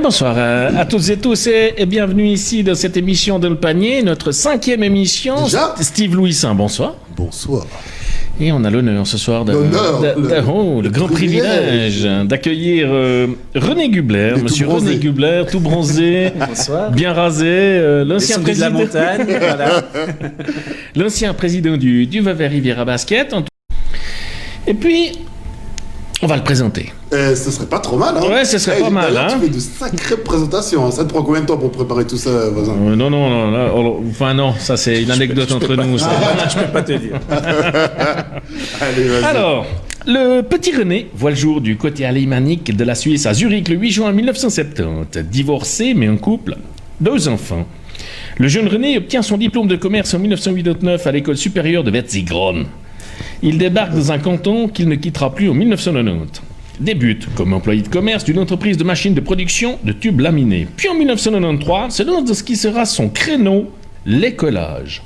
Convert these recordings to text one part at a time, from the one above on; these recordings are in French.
Bonsoir à toutes et tous et bienvenue ici dans cette émission de Le Panier, notre 5e émission. Déjà Steve Louisin, bonsoir. Bonsoir. Et on a l'honneur ce soir le grand privilège d'accueillir René Gubler, monsieur René Gubler, tout bronzé, bien rasé, l'ancien président de la montagne, voilà. L'ancien président du Vevey Riviera Basket. Et puis, on va le présenter. Ce serait pas trop mal, hein? Ouais, ce serait pas mal, hein? Tu fais de sacrées présentations. Ça te prend combien de temps pour préparer tout ça, voisin? Non, ça c'est une anecdote entre nous. Ça. Je peux pas te dire. Allez, vas-y. Alors, le petit René voit le jour du côté alémanique de la Suisse à Zurich le 8 juin 1970. Divorcé, mais en couple, 2 enfants. Le jeune René obtient son diplôme de commerce en 1989 à l'école supérieure de Wetzigron. Il débarque dans un canton qu'il ne quittera plus en 1990. Débute comme employé de commerce d'une entreprise de machines de production de tubes laminés. Puis en 1993, se lance dans ce qui sera son créneau, l'écolage.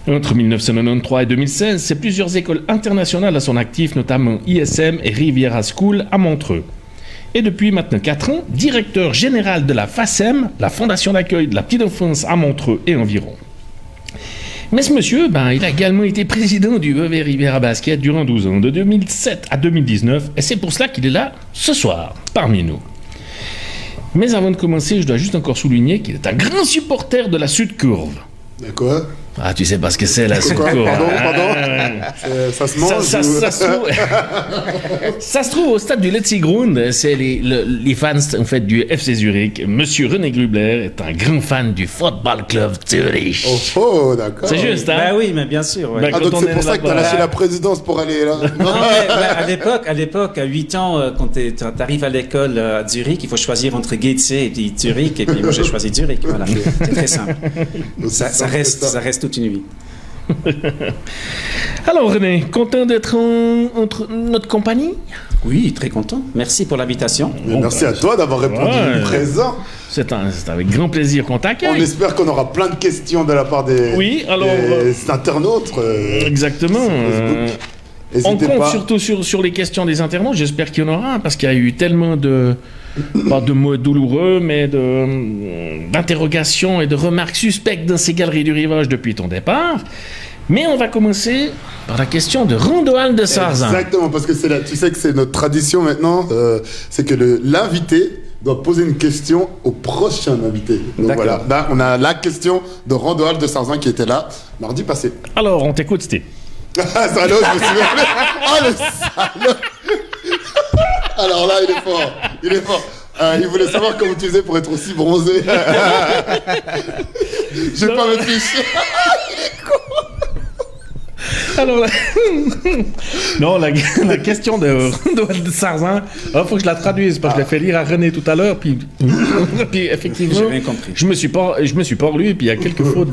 Entre 1993 et 2016, c'est plusieurs écoles internationales à son actif, notamment ISM et Riviera School à Montreux. Et depuis maintenant 4 ans, directeur général de la FACEM, la Fondation d'accueil de la petite enfance à Montreux et environ. Mais ce monsieur, il a également été président du Vevey Riviera Basket durant 12 ans, de 2007 à 2019, et c'est pour cela qu'il est là, ce soir, parmi nous. Mais avant de commencer, je dois juste encore souligner qu'il est un grand supporter de la Sud-Curve. De quoi? Ah, tu sais pas ce que c'est, la Sud-Curve. Pardon. Ça se mange Ça se trouve au stade du Letzigrund. C'est les fans en fait, du FC Zurich. Monsieur René Gubler est un grand fan du Football Club Zurich. Oh, d'accord. C'est juste, hein? Bah oui, mais bien sûr. Ouais. Donc c'est pour ça que t'as lâché la présidence pour aller là. Non, mais à l'époque, à 8 ans, quand t'arrives à l'école à Zurich, il faut choisir entre Getse et puis Zurich. Et puis moi, j'ai choisi Zurich. Voilà. C'est très simple. Ça reste toute une vie. Alors René, content d'être entre notre compagnie? Oui, très content. Merci pour l'invitation. Merci à toi d'avoir répondu présent. C'est avec grand plaisir qu'on t'accueille. On espère qu'on aura plein de questions de la part des internautes. Exactement. On compte surtout sur les questions des internautes. J'espère qu'il y en aura, parce qu'il y a eu tellement pas de mots douloureux, mais d'interrogations et de remarques suspectes dans ces galeries du rivage depuis ton départ. Mais on va commencer par la question de Rondoal de Sarzin. Exactement, parce que tu sais que c'est notre tradition maintenant, c'est que l'invité doit poser une question au prochain invité. Donc voilà, là, on a la question de Rondoal de Sarzin qui était là mardi passé. Alors, on t'écoute, Steve. Salaud, je me suis rappelé. Oh, le salaud. Alors là, il est fort. Il voulait savoir comment tu faisais pour être aussi bronzé. Je vais pas me ficher. Il est con. Alors, la question de Rondoal de Sarzin, il faut que je la traduise, parce que je l'ai fait lire à René tout à l'heure, puis effectivement, j'ai rien compris. Je me suis pas relu, puis il y a quelques fautes,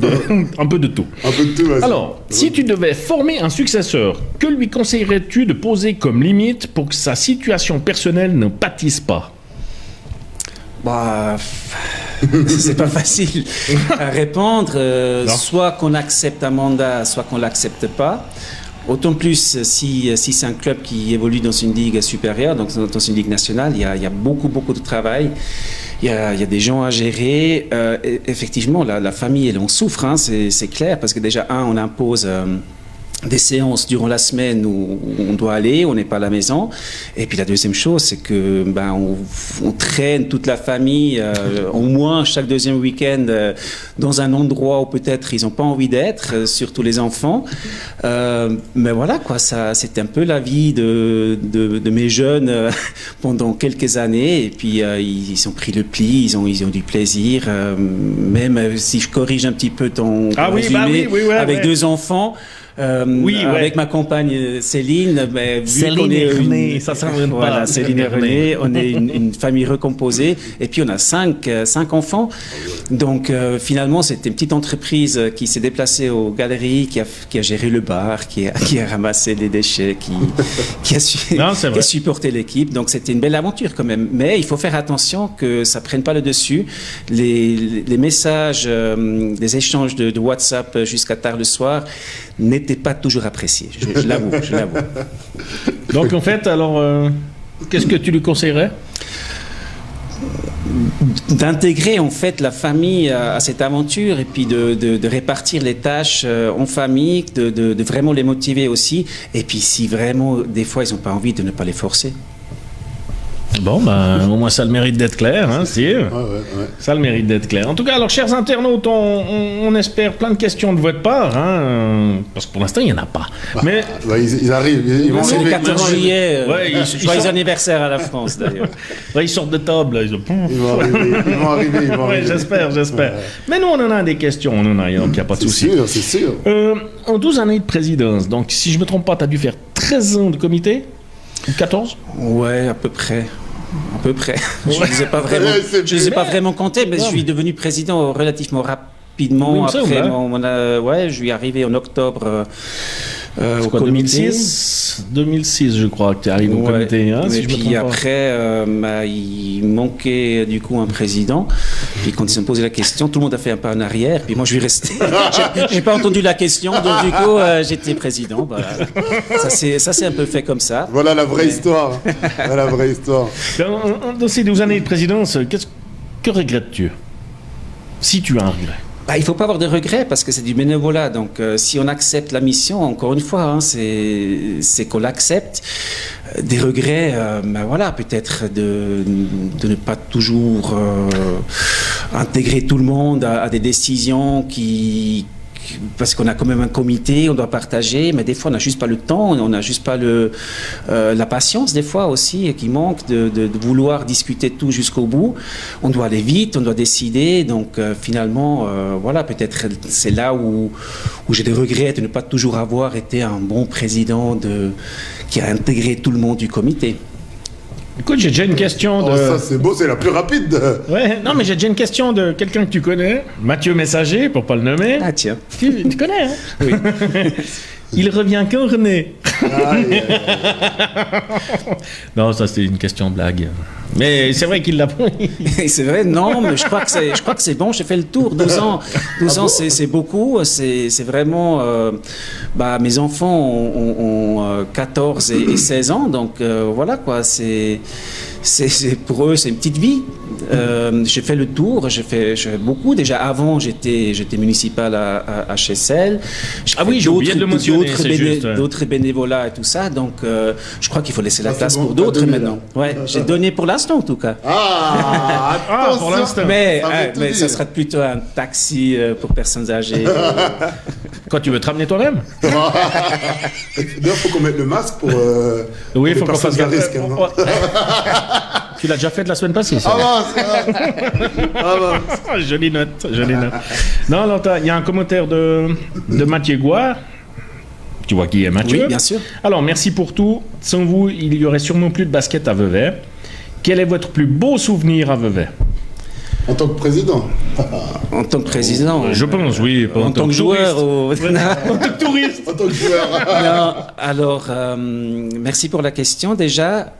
un peu de tout. Un peu de tout, vas-y. Alors, si tu devais former un successeur, que lui conseillerais-tu de poser comme limite pour que sa situation personnelle ne pâtisse pas? C'est pas facile à répondre. Soit qu'on accepte un mandat, soit qu'on l'accepte pas. Autant plus si c'est un club qui évolue dans une ligue supérieure, donc dans une ligue nationale, il y a beaucoup de travail. Il y a des gens à gérer. Effectivement, la famille, elle en souffre, hein, c'est clair, parce que déjà, on impose des séances durant la semaine où on doit aller, on n'est pas à la maison. Et puis la deuxième chose, c'est que on traîne toute la famille au moins chaque deuxième week-end dans un endroit où peut-être ils n'ont pas envie d'être, surtout les enfants. Mais voilà, quoi, c'est un peu la vie de mes jeunes pendant quelques années. Et puis ils ont pris le pli, ils ont du plaisir. Même si je corrige un petit peu ton résumé, avec 2 enfants. Avec ma compagne Céline, Céline et René, ça s'invente pas. Voilà, Céline et René, on est une famille recomposée, et puis on a 5 enfants. Donc finalement, c'était une petite entreprise qui s'est déplacée aux galeries, qui a géré le bar, qui a ramassé les déchets, qui a supporté l'équipe. Donc c'était une belle aventure quand même. Mais il faut faire attention que ça prenne pas le dessus. Les messages, les échanges de WhatsApp jusqu'à tard le soir n'était pas toujours apprécié, je l'avoue. Donc en fait, alors, qu'est-ce que tu lui conseillerais? d'intégrer en fait la famille à cette aventure et puis de répartir les tâches en famille, de vraiment les motiver aussi. Et puis si vraiment des fois ils n'ont pas envie, de ne pas les forcer. Bon, ben, au moins ça a le mérite d'être clair, hein, si. Ouais. Ça a le mérite d'être clair. En tout cas, alors, chers internautes, on espère plein de questions de votre part, hein, parce que pour l'instant, il n'y en a pas. Mais ils arrivent. Ils vont c'est le 14 juillet. Joyeux sortent... anniversaire à la France, d'ailleurs. Ouais, ils sortent de table, là, ils vont arriver. Ouais, j'espère. Ouais. Mais nous, on en a des questions, on en a, donc il n'y a pas de souci. C'est sûr. En 12 années de présidence, donc si je ne me trompe pas, tu as dû faire 13 ans de comité, ou 14 ? Ouais, à peu près. Je ne les ai pas vraiment comptés, mais je suis devenu président relativement rapidement. Oui, après, je suis arrivé en octobre au comité. 2006, je crois, que tu arrives au comité. Hein, et puis après, il manquait du coup un président. Puis quand ils se sont posé la question, tout le monde a fait un pas en arrière. Puis moi, je suis resté. J'ai pas entendu la question, donc du coup, j'étais président. Voilà. Ça s'est un peu fait comme ça. Voilà la vraie histoire. Dans ces 12 années de présidence, que regrettes-tu? Si tu as un regret. Il ne faut pas avoir de regrets parce que c'est du bénévolat. Donc, si on accepte la mission, encore une fois, hein, c'est qu'on l'accepte. Des regrets, peut-être de ne pas toujours intégrer tout le monde à des décisions parce qu'on a quand même un comité, on doit partager, mais des fois on n'a juste pas le temps, on n'a juste pas la patience des fois aussi qui manque de vouloir discuter tout jusqu'au bout. On doit aller vite, on doit décider, donc finalement, peut-être c'est là où j'ai des regrets de ne pas toujours avoir été un bon président qui a intégré tout le monde du comité. Écoute, j'ai déjà une question de... ça c'est beau, c'est la plus rapide. Ouais, non, mais j'ai déjà une question de quelqu'un que tu connais, Mathieu Messager, pour pas le nommer. Ah tiens. Tu connais, hein? Oui. Il revient quand, René? Non, ça c'est une question blague. Mais c'est vrai qu'il l'a pris. C'est vrai, non, mais je crois que c'est bon, j'ai fait le tour. 12 ans, c'est beaucoup. C'est vraiment... mes enfants ont 14 et 16 ans, donc voilà quoi, pour eux, c'est une petite vie. J'ai fait le tour, j'ai fait beaucoup. Déjà avant, j'étais municipal à Chessel. J'ai oublié de le mentionner, d'autres bénévolats et tout ça. Donc, je crois qu'il faut laisser la place pour d'autres maintenant. Ouais, j'ai donné pour l'instant en tout cas. Pour l'instant. Mais ça sera plutôt un taxi pour personnes âgées. Quand tu veux te ramener toi-même? D'ailleurs, il faut qu'on mette le masque pour. Oui, il faut qu'on fasse gaffe. Risque, Tu l'as déjà fait de la semaine passée, ça. Jolie note. Non, alors, il y a un commentaire de Mathieu Gouard. Tu vois qui est Mathieu? Oui, bien sûr. Alors, merci pour tout. Sans vous, il y aurait sûrement plus de basket à Vevey. Quel est votre plus beau souvenir à Vevey? En tant que président? En tant que président? Je pense, oui. En tant que joueur? En tant que touriste? En tant que joueur. Non, alors, merci pour la question déjà.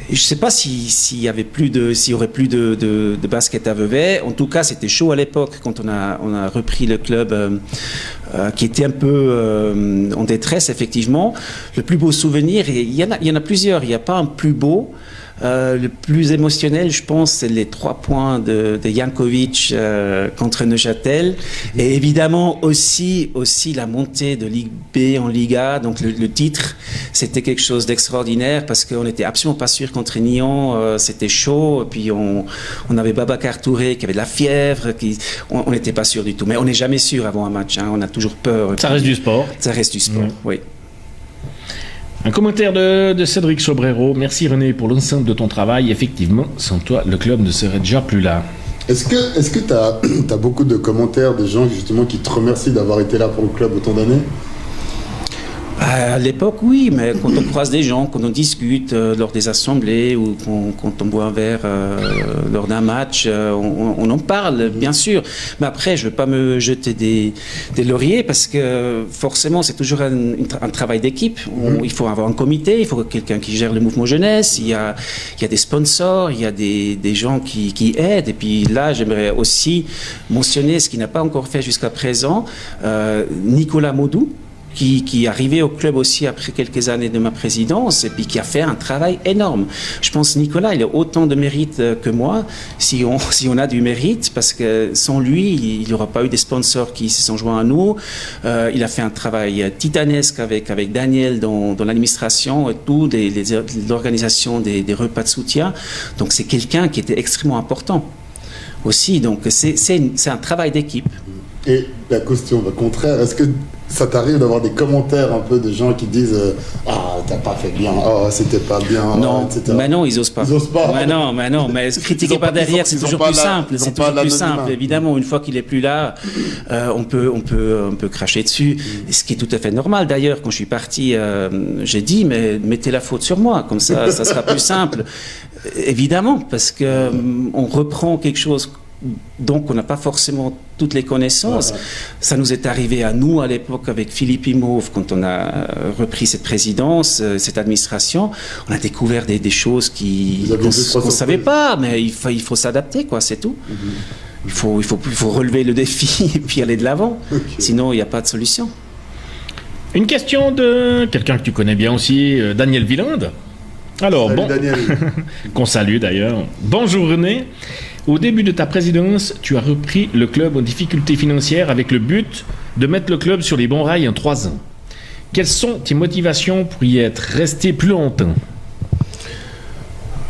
Je ne sais pas s'il y aurait plus de basket à Vevey. En tout cas, c'était chaud à l'époque quand on a repris le club qui était un peu en détresse, effectivement. Le plus beau souvenir, il y en a plusieurs. Il n'y a pas un plus beau. Le plus émotionnel, je pense, c'est les 3 points de Jankovic contre Neuchâtel. Et évidemment aussi la montée de Ligue B en Liga. Donc le titre, c'était quelque chose d'extraordinaire parce qu'on n'était absolument pas sûr contre Nyon. C'était chaud. Et puis on avait Babacar Touré qui avait de la fièvre. On n'était pas sûr du tout. Mais on n'est jamais sûr avant un match. Hein. On a toujours peur. Ça reste du sport. Ça reste du sport, oui. Un commentaire de Cédric Sobrero. Merci René pour l'ensemble de ton travail. Effectivement, sans toi, le club ne serait déjà plus là. Est-ce que tu as beaucoup de commentaires de gens justement qui te remercient d'avoir été là pour le club autant d'années? À l'époque, oui, mais quand on croise des gens, quand on discute lors des assemblées ou quand on boit un verre lors d'un match, on en parle, bien sûr. Mais après, je ne veux pas me jeter des lauriers parce que forcément, c'est toujours un travail d'équipe. Il faut avoir un comité, il faut quelqu'un qui gère le mouvement jeunesse, il y a des sponsors, il y a des gens qui aident. Et puis là, j'aimerais aussi mentionner ce qu'il n'a pas encore fait jusqu'à présent, Nicolas Maudou. qui est arrivé au club aussi après quelques années de ma présidence et puis qui a fait un travail énorme. Je pense Nicolas, il a autant de mérite que moi, si on a du mérite, parce que sans lui, il n'y aura pas eu des sponsors qui se sont joints à nous. Il a fait un travail titanesque avec Daniel dans l'administration et tout, l'organisation des repas de soutien. Donc c'est quelqu'un qui était extrêmement important aussi. Donc c'est un travail d'équipe. Et la question au contraire, est-ce que ça t'arrive d'avoir des commentaires un peu de gens qui disent ah, t'as pas fait bien, oh, c'était pas bien, non, etc. Mais non, ils osent pas. Ils osent pas. Mais non, mais critiquer par derrière, c'est toujours plus simple. C'est toujours plus simple. Évidemment, une fois qu'il est plus là, on peut cracher dessus. Ce qui est tout à fait normal. D'ailleurs, quand je suis parti, j'ai dit, mais mettez la faute sur moi, comme ça sera plus simple. Évidemment, parce que on reprend quelque chose. Donc, on n'a pas forcément toutes les connaissances. Ouais. Ça nous est arrivé à nous, à l'époque, avec Philippe Imhoff, quand on a repris cette présidence, cette administration. On a découvert des choses qu'on ne savait pas, mais il faut s'adapter, quoi, c'est tout. Il faut relever le défi et puis aller de l'avant. Okay. Sinon, il n'y a pas de solution. Une question de quelqu'un que tu connais bien aussi, Daniel Wieland. Alors, salut, Daniel. Qu'on salue d'ailleurs. Bonjour René. Au début de ta présidence, tu as repris le club en difficulté financière avec le but de mettre le club sur les bons rails en 3 ans. Quelles sont tes motivations pour y être resté plus longtemps ?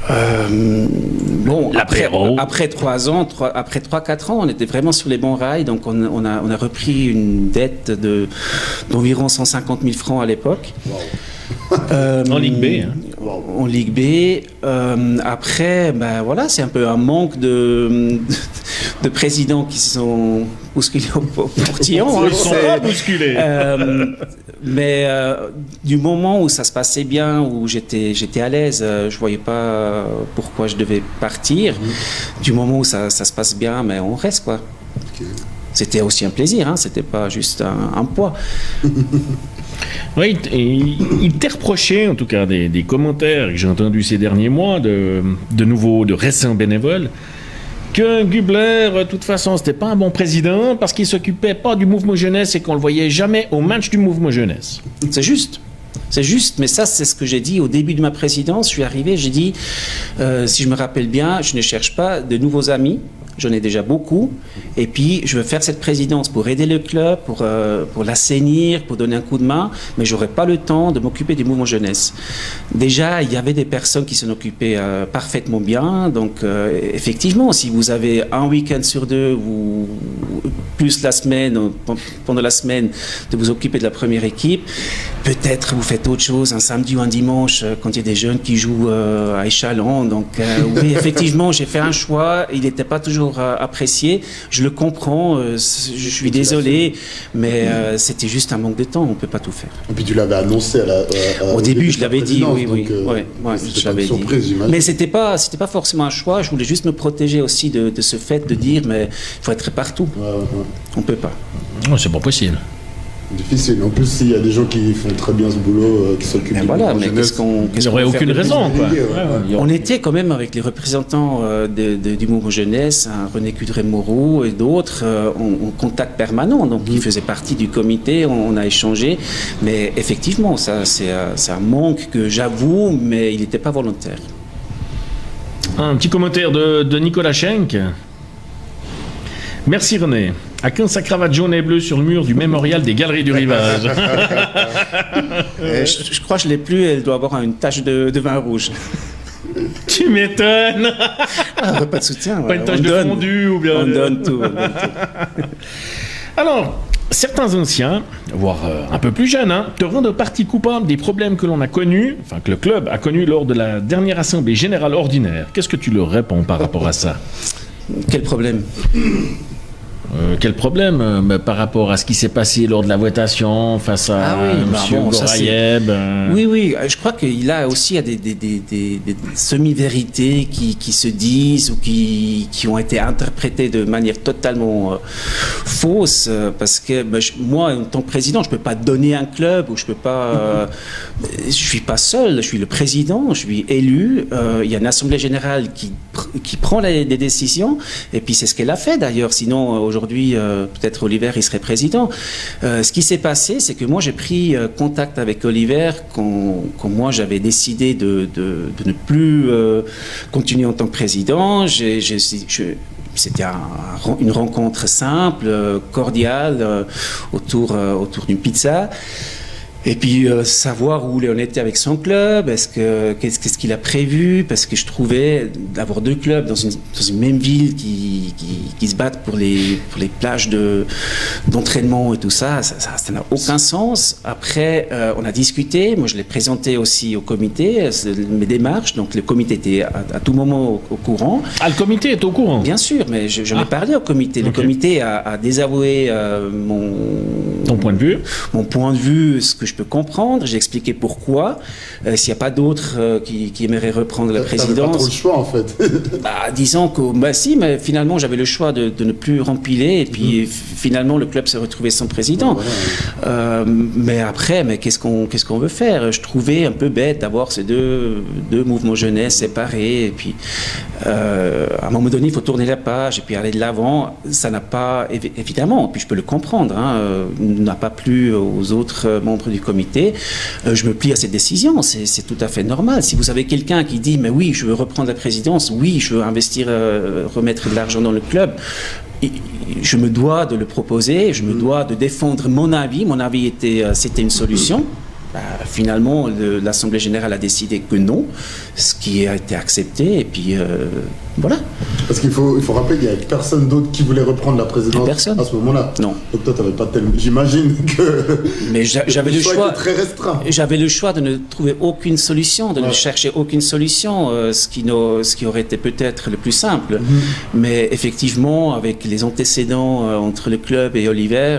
Bon, après 3 ans, après 3-4 ans, on était vraiment sur les bons rails. Donc on a repris une dette d'environ 150 000 francs à l'époque. Wow. En Ligue B. Hein. En Ligue B. Après, voilà, c'est un peu un manque de présidents qui se sont bousculés au portillon. Ils ne sont pas bousculés. Mais du moment où ça se passait bien, où j'étais à l'aise, je ne voyais pas pourquoi je devais partir. Du moment où ça se passe bien, mais on reste, quoi. Okay. C'était aussi un plaisir, hein, c'était pas juste un poids. Oui, il t'est reproché, en tout cas des commentaires que j'ai entendus ces derniers mois, de récents bénévoles, que Gubler, de toute façon, c'était pas un bon président parce qu'il s'occupait pas du mouvement jeunesse et qu'on le voyait jamais au match du mouvement jeunesse. C'est juste, mais ça, c'est ce que j'ai dit au début de ma présidence. Je suis arrivé, j'ai dit, si je me rappelle bien, je ne cherche pas de nouveaux amis. J'en ai déjà beaucoup. Et puis, je veux faire cette présidence pour aider le club, pour l'assainir, pour donner un coup de main. Mais je n'aurai pas le temps de m'occuper du mouvement jeunesse. Déjà, il y avait des personnes qui s'en occupaient parfaitement bien. Donc, effectivement, si vous avez un week-end sur 2, plus la semaine, pendant la semaine, de vous occuper de la première équipe, peut-être vous faites autre chose, un samedi ou un dimanche, quand il y a des jeunes qui jouent à Échalon. Donc, oui, effectivement, j'ai fait un choix. Il n'était pas toujours apprécié, je le comprends, je suis désolé, mais c'était juste un manque de temps, on ne peut pas tout faire. Et puis tu l'avais annoncé au début, je l'avais dit, oui, je l'avais dit. Mais c'était pas forcément un choix, je voulais juste me protéger aussi de ce fait de dire, mais il faut être partout. On ne peut pas. Non, c'est pas possible. Difficile. En plus, s'il y a des gens qui font très bien ce boulot, qui s'occupent du voilà, mais jeunesse, il n'y aurait aucune raison, quoi. On était quand même avec les représentants du mouvement jeunesse, René Cudray-Moreau et d'autres, en contact permanent. Donc, ils faisaient partie du comité, on a échangé. Mais effectivement, ça, c'est un manque que j'avoue, mais il n'était pas volontaire. Un petit commentaire de Nicolas Schenk. Merci René. À quand sa cravate jaune et bleue sur le mur du mémorial des Galeries du Rivage? Je crois que je ne l'ai plus, elle doit avoir une tache de vin rouge. Tu m'étonnes. Pas de soutien. Pas une tache de fondue ou bien... On donne tout. Alors, certains anciens, voire un peu plus jeunes, te rendent partie coupable des problèmes que l'on a connus, enfin que le club a connus lors de la dernière assemblée générale ordinaire. Qu'est-ce que tu leur réponds par rapport à ça? Quel problème? Quel problème par rapport à ce qui s'est passé lors de la votation face à M. Goraïeb? Oui, je crois qu'il a aussi des semi-vérités qui se disent ou qui ont été interprétées de manière totalement fausse, parce que moi, en tant que président, je ne peux pas donner un club, ou je peux pas... je ne suis pas seul, je suis le président, je suis élu, il y a une assemblée générale qui qui prend les décisions. Et puis c'est ce qu'elle a fait d'ailleurs. Sinon aujourd'hui, peut-être Oliver il serait président. Ce qui s'est passé, c'est que moi j'ai pris contact avec Oliver quand moi j'avais décidé de ne plus continuer en tant que président. C'était une rencontre simple, cordiale, autour d'une pizza. Et puis savoir où on était avec son club, qu'est-ce qu'il a prévu, parce que je trouvais d'avoir deux clubs dans une même ville qui se battent pour les plages d'entraînement et tout ça n'a aucun sens. Après, on a discuté, moi je l'ai présenté aussi au comité, mes démarches, donc le comité était à tout moment au courant. Ah, le comité est au courant? Bien sûr, mais j'en ai parlé au comité. Okay. Le comité a désavoué ton point de vue. Mon point de vue, ce que je peux comprendre, j'ai expliqué pourquoi. S'il n'y a pas d'autres qui aimeraient reprendre la présidence. T'avais pas trop le choix en fait. Disons que si, mais finalement j'avais le choix de ne plus rempiler et puis finalement le club s'est retrouvé sans président. Voilà. Mais après, qu'est-ce qu'on veut faire? Je trouvais un peu bête d'avoir ces deux mouvements jeunesse séparés et puis à un moment donné il faut tourner la page et puis aller de l'avant. Ça n'a pas, évidemment, puis je peux le comprendre, n'a pas plu aux autres membres du comité. Je me plie à cette décision, c'est tout à fait normal. Si vous avez quelqu'un qui dit mais oui, je veux reprendre la présidence, oui, je veux investir, remettre de l'argent dans le club, je me dois de le proposer, je me dois de défendre mon avis. Mon avis c'était une solution. Finalement, l'Assemblée générale a décidé que non, ce qui a été accepté, et puis voilà. Parce qu'il faut rappeler qu'il n'y avait personne d'autre qui voulait reprendre la présidence à ce moment-là. Non. Donc toi, tu n'avais pas tellement... J'imagine que... Mais j'avais le choix était très restreint. J'avais le choix de ne trouver aucune solution, de ne chercher aucune solution, ce qui aurait été peut-être le plus simple. Mais effectivement, avec les antécédents entre le club et Oliver,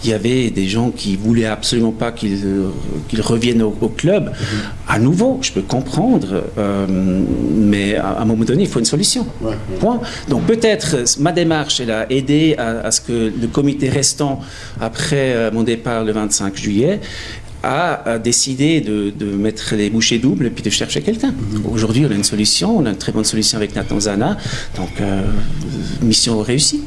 il y avait des gens qui voulaient absolument pas qu'il revienne au club. À nouveau, je peux comprendre, mais à un moment donné, il faut une solution. Point. Donc peut-être ma démarche, elle a aidé à ce que le comité restant, après mon départ le 25 juillet, a décidé de mettre les bouchées doubles et puis de chercher quelqu'un. Aujourd'hui, on a une solution, on a une très bonne solution avec Nathan Zana, donc mission réussie.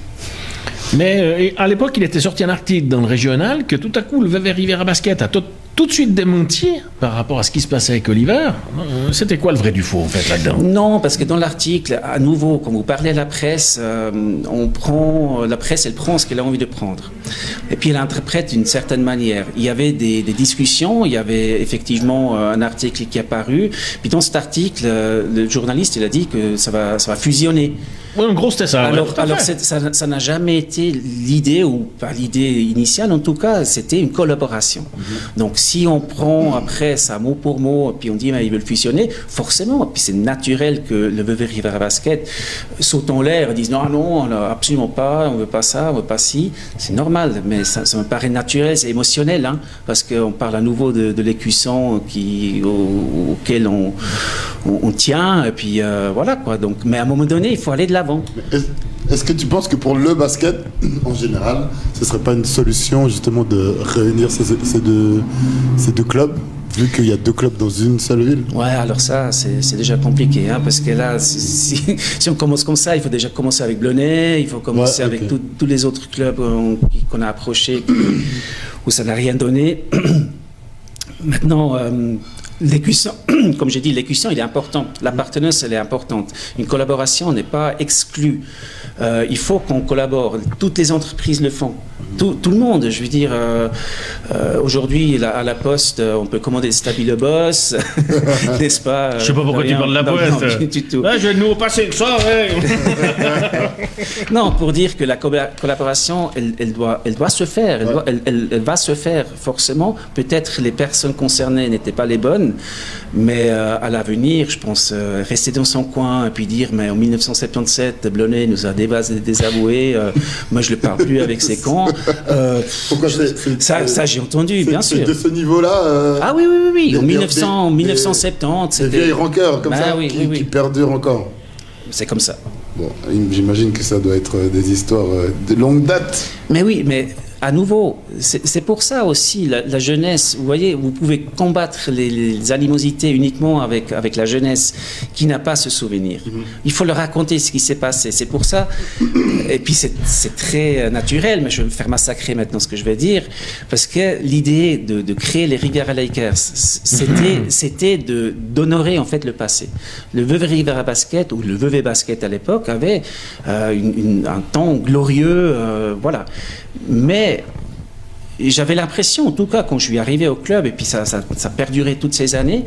Mais à l'époque, il était sorti un article dans le régional que tout à coup, le VV Rivera Basket a tout de suite démenti par rapport à ce qui se passait avec Oliver. C'était quoi le vrai du faux, en fait, là-dedans? Non, parce que dans l'article, à nouveau, quand vous parlez à la presse, la presse, elle prend ce qu'elle a envie de prendre. Et puis, elle interprète d'une certaine manière. Il y avait des discussions, il y avait effectivement un article qui est apparu. Puis dans cet article, le journaliste, il a dit que ça va fusionner. Oui, en gros, c'était ça. Alors ça n'a jamais été l'idée, ou pas l'idée initiale, en tout cas, c'était une collaboration. Donc, si on prend après ça mot pour mot, puis on dit ils veulent fusionner, forcément, puis c'est naturel que le VV Rivera Basket saute en l'air et dise non, absolument pas, on veut pas ça, on veut pas ci. C'est normal, mais ça me paraît naturel, c'est émotionnel, parce qu'on parle à nouveau de l'écusson auquel on tient, et puis voilà quoi. Donc, mais à un moment donné, il faut aller de l'avant. Est-ce que tu penses que pour le basket, en général, ce ne serait pas une solution justement de réunir ces deux clubs, vu qu'il y a deux clubs dans une seule ville? Ouais, alors ça, c'est déjà compliqué, parce que là, si on commence comme ça, il faut déjà commencer avec Blonay, il faut commencer avec tous les autres clubs qu'on a approchés, où ça n'a rien donné. Maintenant... l'écusson, comme j'ai dit, l'écusson, il est important. L'appartenance, elle est importante. Une collaboration n'est pas exclue. Il faut qu'on collabore. Toutes les entreprises le font. Tout le monde, je veux dire, aujourd'hui, à la Poste, on peut commander des Stabilo Boss, n'est-ce pas? Je sais pas pourquoi tu parles de la Poste. Non, du tout. Là, je vais nous passer le soir. Non, pour dire que la collaboration, elle doit se faire. Elle va se faire, forcément. Peut-être les personnes concernées n'étaient pas les bonnes, mais à l'avenir, je pense, rester dans son coin et puis dire, mais en 1977, Blonay nous a désavoué, moi je ne le parle plus avec ses cons. Pourquoi ça j'ai entendu, bien sûr. De ce niveau-là. Ah oui. En 1970, c'était des vieilles rancœurs comme ça qui perdurent encore. C'est comme ça. Bon, j'imagine que ça doit être des histoires de longue date. Mais oui, mais à nouveau, c'est pour ça aussi, la jeunesse, vous voyez, vous pouvez combattre les animosités uniquement avec la jeunesse qui n'a pas ce souvenir. Il faut leur raconter ce qui s'est passé. C'est pour ça, et puis c'est très naturel, mais je vais me faire massacrer maintenant ce que je vais dire, parce que l'idée de créer les Riviera Lakers, c'était d'honorer en fait le passé. Le Vevey Riviera Basket, ou le Vevey Basket à l'époque, avait un temps glorieux, voilà. Mais j'avais l'impression, en tout cas, quand je suis arrivé au club, et puis ça a perduré toutes ces années,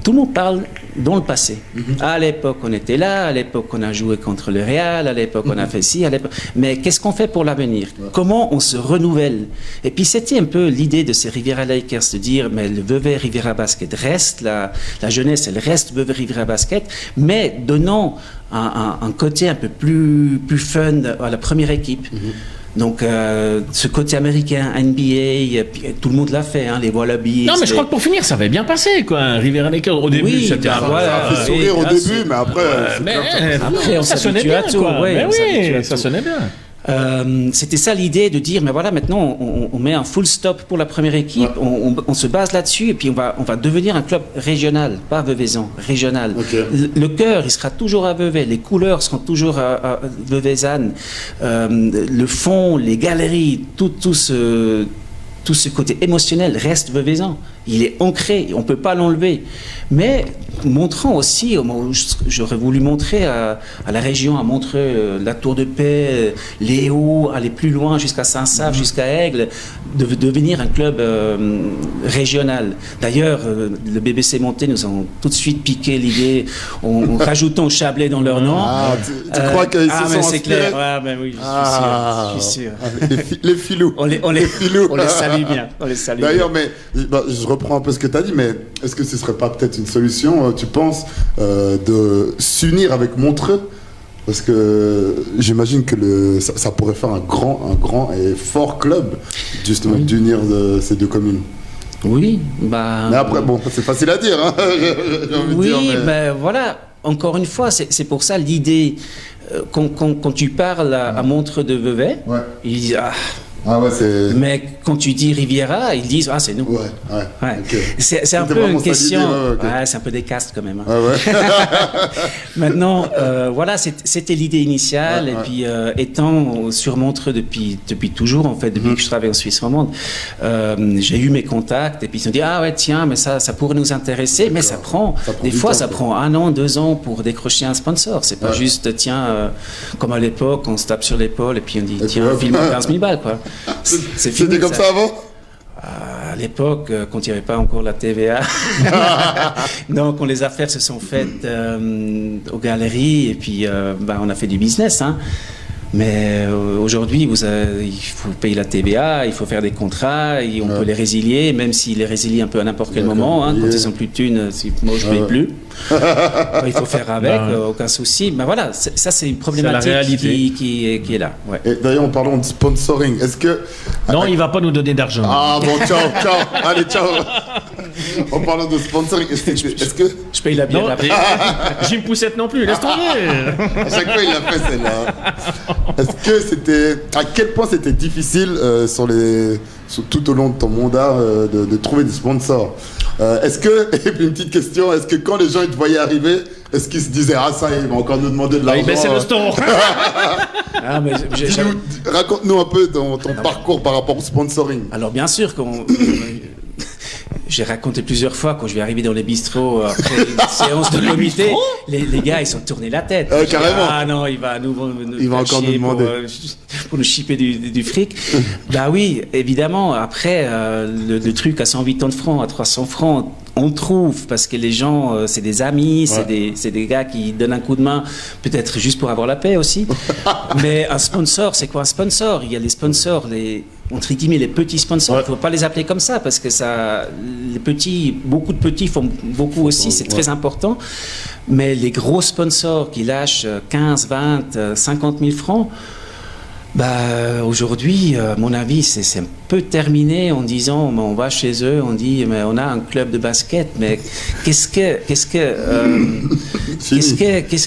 tout le monde parle dans le passé. À l'époque, on était là, à l'époque, on a joué contre le Real, à l'époque, on a fait ci, à l'époque. Mais qu'est-ce qu'on fait pour l'avenir? Comment on se renouvelle? Et puis, c'était un peu l'idée de ces Riviera Lakers, de dire, mais le Vevey Riviera Basket reste, la jeunesse, elle reste Vevey Riviera Basket, mais donnant un côté un peu plus fun à la première équipe. Donc, ce côté américain, NBA, tout le monde l'a fait, hein, les Wallabies. Non, mais je crois que pour finir, ça avait bien passé, quoi. Riviera Lakers, au début, c'était voilà, ça a fait sourire au début, mais après, après on s'habitue à tout. Ouais, oui, ça sonnait bien. C'était ça l'idée de dire, mais voilà, maintenant on met un full stop pour la première équipe, on se base là-dessus, et puis on va devenir un club régional, pas veuvezan, régional. Le cœur, il sera toujours à Vevey, les couleurs seront toujours à veuvezanne, le fond, les galeries, tout ce côté émotionnel reste veuvezan. Il est ancré, on ne peut pas l'enlever. Mais montrant aussi, j'aurais voulu montrer à la région, à Montreux, la Tour de Paix, les Hauts, aller plus loin jusqu'à Saint-Save, jusqu'à Aigle, de devenir un club régional. D'ailleurs, le BBC Monté nous ont tout de suite piqué l'idée en rajoutant Chablais dans leur nom. Tu crois qu'ils se sont c'est inspirés? clair. Ben oui, je suis sûr. Les filous. On les salue bien. On les salue. D'ailleurs, mais je reprends un peu ce que tu as dit, mais est-ce que ce serait pas peut-être une solution, tu penses, de s'unir avec Montreux? Parce que j'imagine que ça pourrait faire un grand et fort club, justement, d'unir ces deux communes. Oui, mais après, bon, c'est facile à dire, hein, j'ai envie de dire, mais... ben voilà, encore une fois, c'est pour ça l'idée, quand tu parles à Montreux de Vevey, ils disent mais quand tu dis Riviera, ils disent c'est nous. Okay. C'est un peu une question. C'est un peu des castes quand même. Hein. Maintenant, voilà, c'était l'idée initiale. Et puis, étant sur Montreux depuis toujours, en fait, depuis que je travaille en Suisse romande, j'ai eu mes contacts. Et puis ils se sont dit tiens, mais ça pourrait nous intéresser. Mais ça prend ça prend 1 an, 2 ans pour décrocher un sponsor. C'est pas juste tiens, comme à l'époque, on se tape sur l'épaule et puis on dit tiens, filme 15 000 balles quoi. C'était comme ça avant? À l'époque, quand il n'y avait pas encore la TVA. Donc, quand les affaires se sont faites aux galeries, et puis on a fait du business. Hein. Mais aujourd'hui, il faut payer la TVA, il faut faire des contrats, et on peut les résilier, même s'il les résilie un peu à n'importe quel moment. Hein, quand ils n'ont plus de thunes, moi je ne paye plus. Il faut faire avec, aucun souci. Mais voilà, ça c'est une problématique qui est là. Ouais. Et d'ailleurs, en parlant de sponsoring, est-ce que... Non, il ne va pas nous donner d'argent. Ah bon, ciao. Allez, ciao. En parlant de sponsoring, est-ce que... Je paye la bière après. Jim Poussette non plus, laisse tomber. À chaque fois, il l'a fait celle-là. Est-ce que c'était... À quel point c'était difficile tout au long de ton mandat de trouver des sponsors? Est-ce que, et puis une petite question, est-ce que quand les gens ils te voyaient arriver, est-ce qu'ils se disaient ça y est, ils vont encore nous demander de l'argent? C'est le store. Raconte-nous un peu ton parcours par rapport au sponsoring. Alors bien sûr j'ai raconté plusieurs fois quand je vais arriver dans les bistrots après une séance de comité, les gars ils sont tournés la tête. Carrément. Non, il va encore nous demander pour nous chipper du fric. Bah oui, évidemment. Après le truc à 180 francs, à 300 francs, on trouve parce que les gens, c'est des amis, c'est des gars qui donnent un coup de main, peut-être juste pour avoir la paix aussi. Mais un sponsor, c'est quoi un sponsor? Il y a les sponsors, entre guillemets, les petits sponsors. Il ne faut pas les appeler comme ça parce que beaucoup de petits font beaucoup aussi, c'est très important. Mais les gros sponsors qui lâchent 15, 20, 50 000 francs, aujourd'hui, à mon avis, c'est un peu terminé en disant, on va chez eux, on dit, mais on a un club de basket, mais qu'est-ce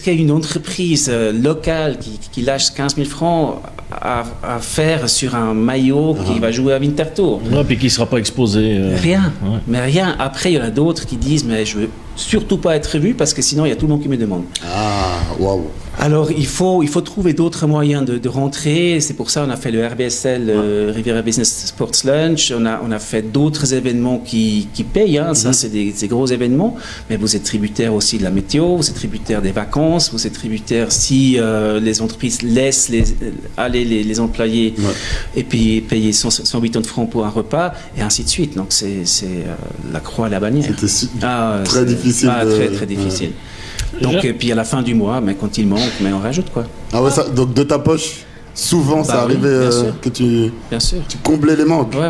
qu'une entreprise locale qui lâche 15 000 francs à faire sur un maillot qui va jouer à Winterthur. Ouais, puis qui ne sera pas exposé. Rien, ouais. mais rien. Après, il y en a d'autres qui disent, mais je veux surtout pas être vu parce que sinon, il y a tout le monde qui me demande. Ah, waouh. Alors, il faut trouver d'autres moyens de rentrer. C'est pour ça qu'on a fait le RBSL, Riviera Business Sports Lunch. On a fait d'autres événements qui payent. Hein. Ça, c'est des gros événements. Mais vous êtes tributaire aussi de la météo, vous êtes tributaire des vacances, vous êtes tributaire si les entreprises laissent aller les employés et puis payer 180 francs pour un repas, et ainsi de suite. Donc, c'est la croix et la bannière. C'était très difficile. Très, très difficile. Donc, et puis à la fin du mois, mais quand il manque, mais on rajoute quoi. Ah ouais, donc de ta poche, souvent ça arrivait que tu comblais les manques. Ouais.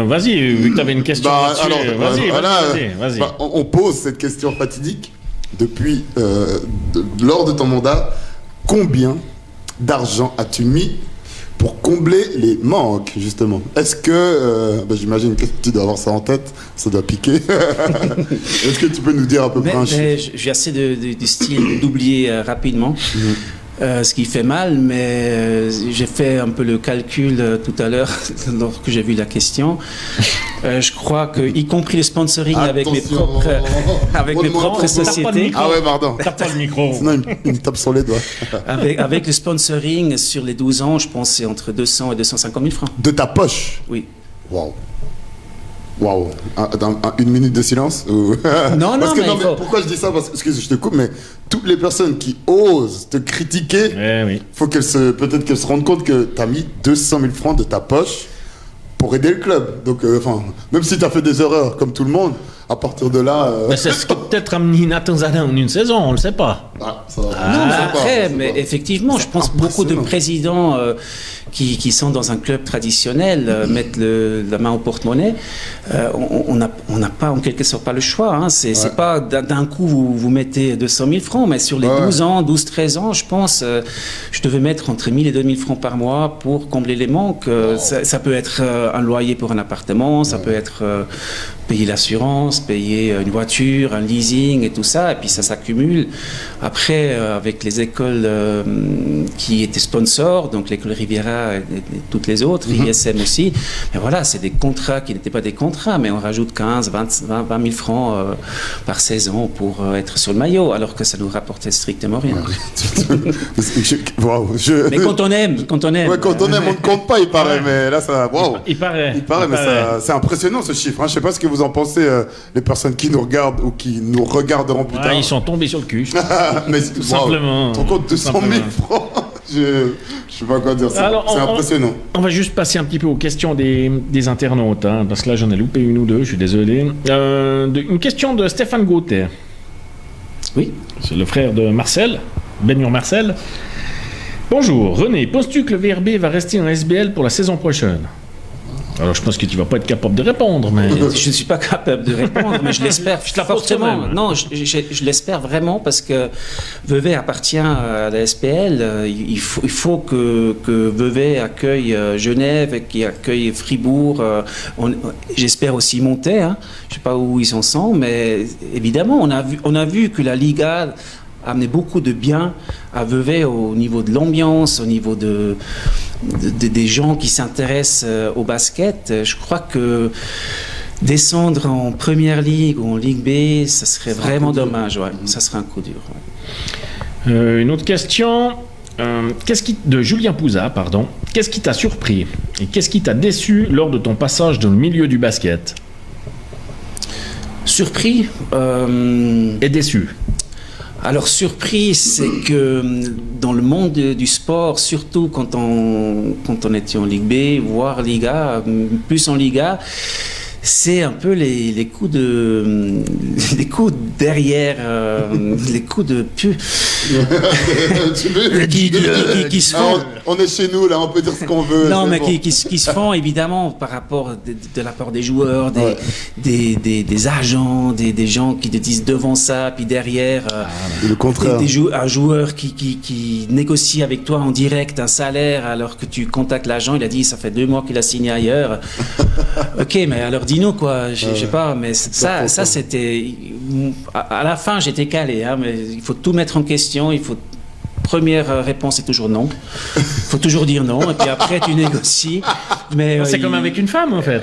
Vas-y, vu que tu avais une question. Vas-y. On pose cette question fatidique depuis lors de ton mandat. Combien d'argent as-tu mis pour combler les manques, justement? Est-ce que, j'imagine que tu dois avoir ça en tête, ça doit piquer. Est-ce que tu peux nous dire à peu près un chiffre? J'ai assez du style d'oublier rapidement. Ce qui fait mal, mais j'ai fait un peu le calcul tout à l'heure lorsque j'ai vu la question. Je crois que, y compris le sponsoring avec mes propres sociétés. Ah ouais, pardon. Tape pas le micro. Sinon, il me tape sur les doigts. avec le sponsoring sur les 12 ans, je pense que c'est entre 200 et 250 000 francs. De ta poche? Oui. Waouh. Une minute de silence Non, mais pourquoi je dis ça? Parce que je te coupe, mais toutes les personnes qui osent te critiquer, faut peut-être qu'elles se rendent compte que tu as mis 200 000 francs de ta poche pour aider le club. Donc, même si tu as fait des erreurs comme tout le monde, à partir de là... Mais c'est ce qui peut-être amené Nathan Zadin en une saison, on ne le sait pas. Mais effectivement, je pense beaucoup de présidents qui sont dans un club traditionnel mettent la main au porte-monnaie. On n'a pas, en quelque sorte, pas le choix. Hein. C'est pas d'un coup vous mettez 200 000 francs, mais sur les 12 ans, 12-13 ans, je pense, je devais mettre entre 1 000 et 2 000 francs par mois pour combler les manques. Ça peut être un loyer pour un appartement, ça peut être payer l'assurance, payer une voiture, un leasing et tout ça, et puis ça s'accumule. Après, avec les écoles qui étaient sponsors, donc l'école Riviera et toutes les autres, ISM aussi, mais voilà, c'est des contrats qui n'étaient pas des contrats, mais on rajoute 15, 20 000 francs par saison pour être sur le maillot, alors que ça nous rapportait strictement rien. Mais quand on aime. Ouais, quand on aime, on ne compte pas, il paraît, mais là, ça... Waouh. Il paraît, mais c'est impressionnant ce chiffre. Hein. Je ne sais pas ce que vous en pensez, les personnes qui nous regardent ou qui nous regarderont plus tard. Ils sont tombés sur le cul. Mais tout simplement. Tu te rends compte, 200 000 francs. Je ne sais pas quoi dire. C'est impressionnant. On va juste passer un petit peu aux questions des internautes, hein, parce que là j'en ai loupé une ou deux, je suis désolé. Une question de Stéphane Gauthier. Oui. C'est le frère de Marcel, Benur Marcel. Bonjour, René, penses-tu que le VRB va rester en SBL pour la saison prochaine? Alors je pense que tu vas pas être capable de répondre, mais... Je ne suis pas capable de répondre, mais je l'espère fortement. Non, je l'espère vraiment parce que Vevey appartient à la SPL. Il faut que Vevey accueille Genève et qu'il accueille Fribourg. J'espère aussi Montais. Hein. Je ne sais pas où ils en sont, mais évidemment, on a vu que la Liga amené beaucoup de bien à Vevey au niveau de l'ambiance, au niveau des gens qui s'intéressent au basket. Je crois que descendre en Première Ligue ou en Ligue B, ça serait vraiment dommage. Ouais. Ça serait un coup dur. Ouais. Une autre question de Julien Pouza, pardon. Qu'est-ce qui t'a surpris et qu'est-ce qui t'a déçu lors de ton passage dans le milieu du basket? Surpris et déçu. Alors surpris, c'est que dans le monde du sport, surtout quand on était en Ligue B, voire Liga, plus en Liga, c'est un peu les coups derrière, les coups de pu qui se font. On est chez nous là, on peut dire ce qu'on veut. Non, mais qui se font évidemment par rapport de la part des joueurs, des agents, des gens qui te disent devant ça, puis derrière, le contraire. Un joueur qui négocie avec toi en direct un salaire alors que tu contactes l'agent, il a dit ça fait 2 mois qu'il a signé ailleurs. Ok, mais alors dis-nous quoi, je sais pas, mais ça c'était à la fin j'étais calé, hein, mais il faut tout mettre en question, première réponse est toujours non. faut toujours dire non, et puis après tu négocies. Mais C'est comme avec une femme en fait.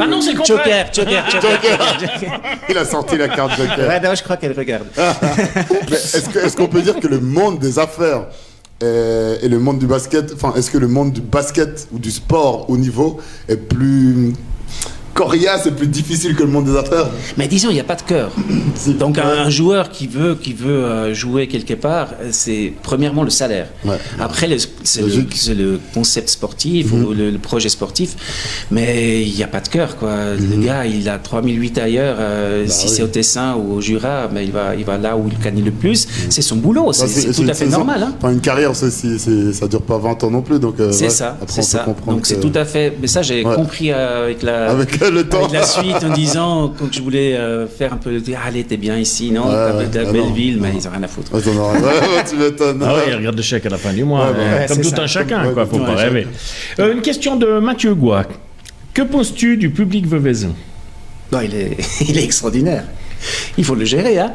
Ah non, c'est le Joker. Il a sorti la carte Joker. Ouais, non, je crois qu'elle regarde. Mais est-ce qu'on peut dire que le monde des affaires et le monde du basket, enfin, est-ce que le monde du basket ou du sport haut niveau est plus coriace et plus difficile que le monde des affaires? Mais disons, il n'y a pas de cœur. Donc un joueur qui veut jouer quelque part, c'est premièrement le salaire. Ouais. Après, c'est le concept sportif ou le projet sportif, mais il n'y a pas de cœur, quoi. Le gars, il a 3008 ailleurs, si c'est au Tessin ou au Jura, mais il va là où il gagne le plus. C'est son boulot, c'est tout à fait normal. Hein. Enfin, une carrière, ça ne dure pas 20 ans non plus. C'est ça, c'est ça. Donc c'est tout à fait... Mais ça, j'ai compris avec le temps. Avec la suite, en disant, quand je voulais faire un peu de dire, allez, t'es bien ici, non? De la belle ville, mais ils n'ont rien à foutre. Tu m'étonnes. Ah oui, il regarde le chèque à la fin du mois. Comme tout un chacun, quoi, faut pas rêver. Une question de Mathieu Gouac. Que penses-tu du public veuvezin? Non, il est extraordinaire. Il faut le gérer, hein.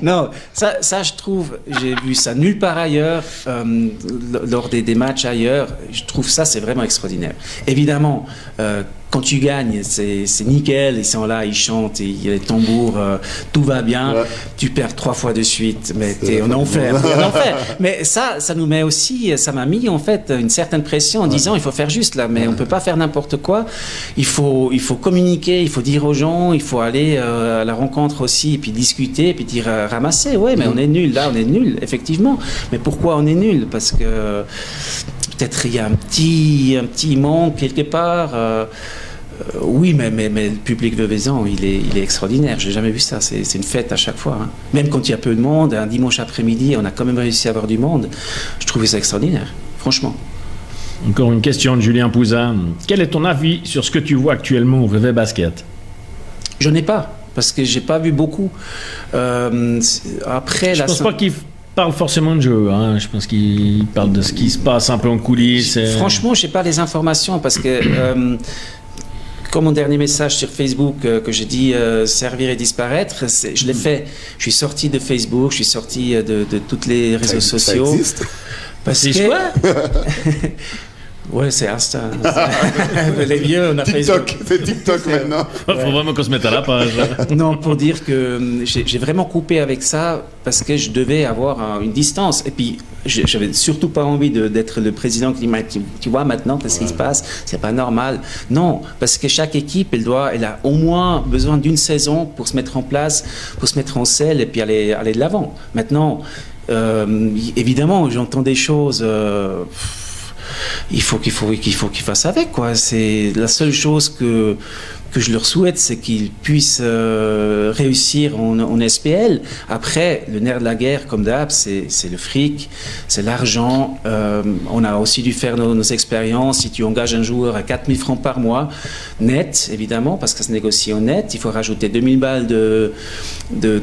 Non, ça, je trouve, j'ai vu ça nulle part ailleurs, lors des matchs ailleurs. Je trouve ça, c'est vraiment extraordinaire. Évidemment, quand tu gagnes, c'est nickel, ils sont là, ils chantent, il y a les tambours, tout va bien. Ouais. Tu perds 3 fois de suite, mais t'es en enfer. Mais ça nous met aussi, ça m'a mis en fait une certaine pression en disant il faut faire juste là, mais on peut pas faire n'importe quoi. Il faut communiquer, il faut dire aux gens, il faut aller à la rencontre aussi, et puis discuter, et puis dire ramasser. Ouais, mais on est nul là, on est nul, effectivement. Mais pourquoi on est nul? Parce que peut-être il y a un petit manque quelque part. Oui, mais le public veuvezan, il est extraordinaire. J'ai jamais vu ça. C'est une fête à chaque fois. Hein. Même quand il y a peu de monde, un dimanche après-midi, on a quand même réussi à avoir du monde. Je trouvais ça extraordinaire, franchement. Encore une question de Julien Pouzin. Quel est ton avis sur ce que tu vois actuellement au Vevey Basket? Je n'ai pas, parce que j'ai pas vu beaucoup. Après, je pense pas qu'il parle forcément de jeu, hein. Je pense qu'il parle de ce qui se passe un peu en coulisses. Franchement, je n'ai pas les informations parce que, comme mon dernier message sur Facebook que j'ai dit servir et disparaître, je l'ai fait. Je suis sorti de Facebook, je suis sorti de tous les réseaux sociaux. Ça existe? Parce que... quoi? Ouais, c'est Insta. Les vieux, on a TikTok, Facebook. c'est TikTok maintenant. Faut vraiment qu'on se mette à la page. Non, pour dire que j'ai vraiment coupé avec ça parce que je devais avoir une distance. Et puis, j'avais surtout pas envie d'être le président qui dit tu vois maintenant qu'est-ce qui se passe, c'est pas normal. Non, parce que chaque équipe, elle a au moins besoin d'une saison pour se mettre en place, pour se mettre en selle et puis aller de l'avant. Maintenant, évidemment, j'entends des choses. Il faut qu'ils fassent avec, quoi. C'est la seule chose que je leur souhaite, c'est qu'ils puissent réussir en SPL. Après, le nerf de la guerre, comme d'hab, c'est le fric, c'est l'argent. On a aussi dû faire nos expériences. Si tu engages un joueur à 4 000 francs par mois, net, évidemment, parce que ça se négocie en net, il faut rajouter 2 000 balles de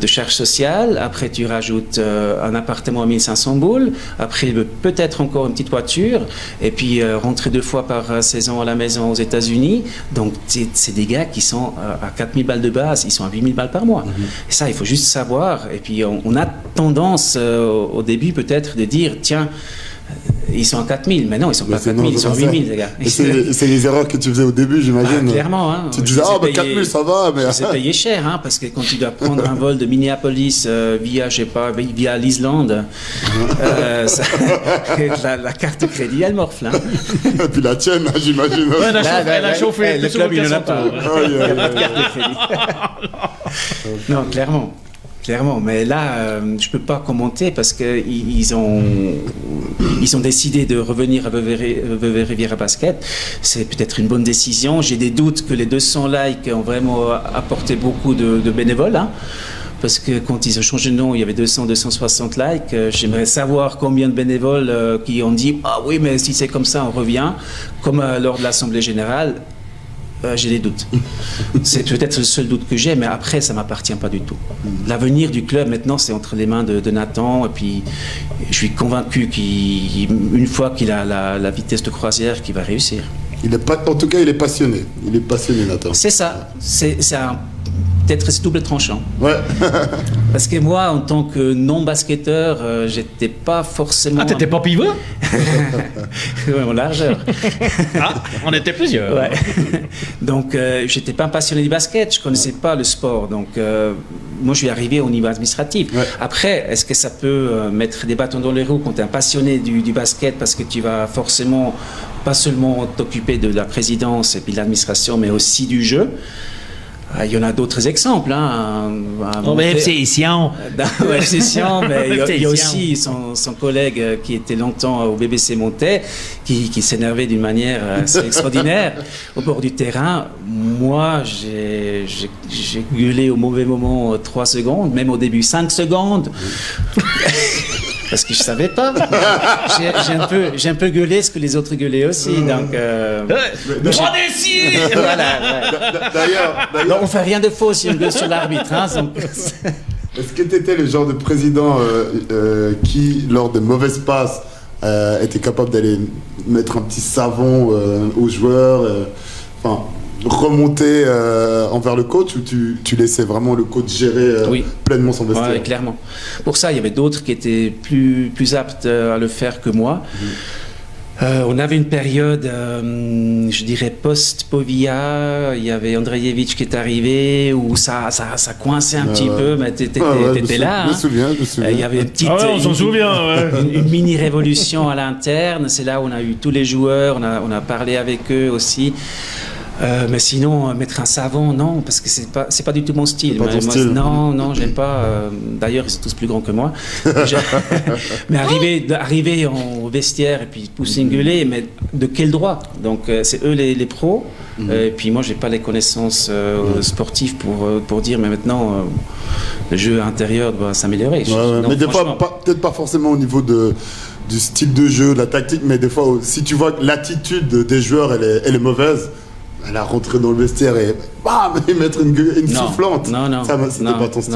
charges sociales. Après, tu rajoutes un appartement à 1 500 boules. Après, peut-être encore une petite voiture. Et puis, rentrer 2 fois par saison à la maison aux États-Unis. Donc, c'est des gars qui sont à 4 000 balles de base, ils sont à 8 000 balles par mois. Et ça, il faut juste savoir. Et puis, on a tendance, au début, peut-être, de dire, tiens, ils sont à 4 000. Mais non, ils sont pas à 4 000, ils sont à 8 000, les gars. C'est les erreurs que tu faisais au début, j'imagine. Clairement. Hein. Tu disais, 4 000, ça va. Mais... C'est payé cher, hein, parce que quand tu dois prendre un vol de Minneapolis via l'Islande, la carte de crédit, elle morfle. Hein. Et puis la tienne, j'imagine. Ouais, elle a chauffé. Le club, il n'en a pas. Non, clairement. Clairement, mais là, je ne peux pas commenter parce qu'ils ont décidé de revenir à Vevey Riviera Basket. C'est peut-être une bonne décision. J'ai des doutes que les 200 likes ont vraiment apporté beaucoup de bénévoles. Hein. Parce que quand ils ont changé de nom, il y avait 200-260 likes. J'aimerais savoir combien de bénévoles qui ont dit « Ah oui, mais si c'est comme ça, on revient », comme lors de l'Assemblée Générale. J'ai des doutes. C'est peut-être le seul doute que j'ai, mais après, ça ne m'appartient pas du tout. L'avenir du club, maintenant, c'est entre les mains de Nathan, et puis je suis convaincu qu'une fois qu'il a la vitesse de croisière, qu'il va réussir. En tout cas, il est passionné. Il est passionné, Nathan. C'est ça. C'est un peut-être c'est double tranchant. Ouais. Parce que moi, en tant que non-basketteur, j'étais pas forcément... Ah, t'étais pas pivot? Ouais, en largeur. Ah, on était plusieurs. Ouais. Donc, j'étais pas un passionné du basket, je connaissais pas le sport. Donc, moi, je suis arrivé au niveau administratif. Ouais. Après, est-ce que ça peut mettre des bâtons dans les roues quand tu es un passionné du basket, parce que tu vas forcément pas seulement t'occuper de la présidence et puis de l'administration, mais aussi du jeu. Il y en a d'autres exemples. FC Sion. Ouais, c'est Sion, mais il y a aussi son collègue qui était longtemps au BBC Montais, qui s'énervait d'une manière assez extraordinaire au bord du terrain. Moi, j'ai gueulé au mauvais moment 3 secondes, même au début 5 secondes. Parce que je savais pas. J'ai un peu gueulé ce que les autres gueulaient aussi. Donc, Droit d'ici. Voilà. D'ailleurs, on fait rien de faux si on gueule sur l'arbitre. Hein, est-ce que tu étais le genre de président qui, lors de mauvaises passes, était capable d'aller mettre un petit savon aux joueurs, remonter envers le coach, ou tu laissais vraiment le coach gérer pleinement son vestiaire? Oui, clairement. Pour ça, il y avait d'autres qui étaient plus aptes à le faire que moi. On avait une période, je dirais, post-Povia. Il y avait Andrejevic qui est arrivé, où ça coinçait un petit peu, mais t'étais là. Je me souviens. Il y avait une petite... on s'en souvient. Une mini-révolution à l'interne. C'est là où on a eu tous les joueurs, on a parlé avec eux aussi. Mais sinon, mettre un savon, non, parce que c'est pas du tout mon style. Non, j'aime pas. D'ailleurs, ils sont tous plus grands que moi. Mais arriver au vestiaire et puis pousser une gueulée, mais de quel droit? Donc, c'est eux les pros. Et puis moi, j'ai pas les connaissances sportives pour dire, mais maintenant, le jeu intérieur doit s'améliorer. Mais des fois, peut-être pas forcément au niveau du style de jeu, de la tactique, mais des fois, si tu vois que l'attitude des joueurs, elle est mauvaise, elle a rentré dans le vestiaire et bam, et mettre une soufflante. Non. C'était pas ton style.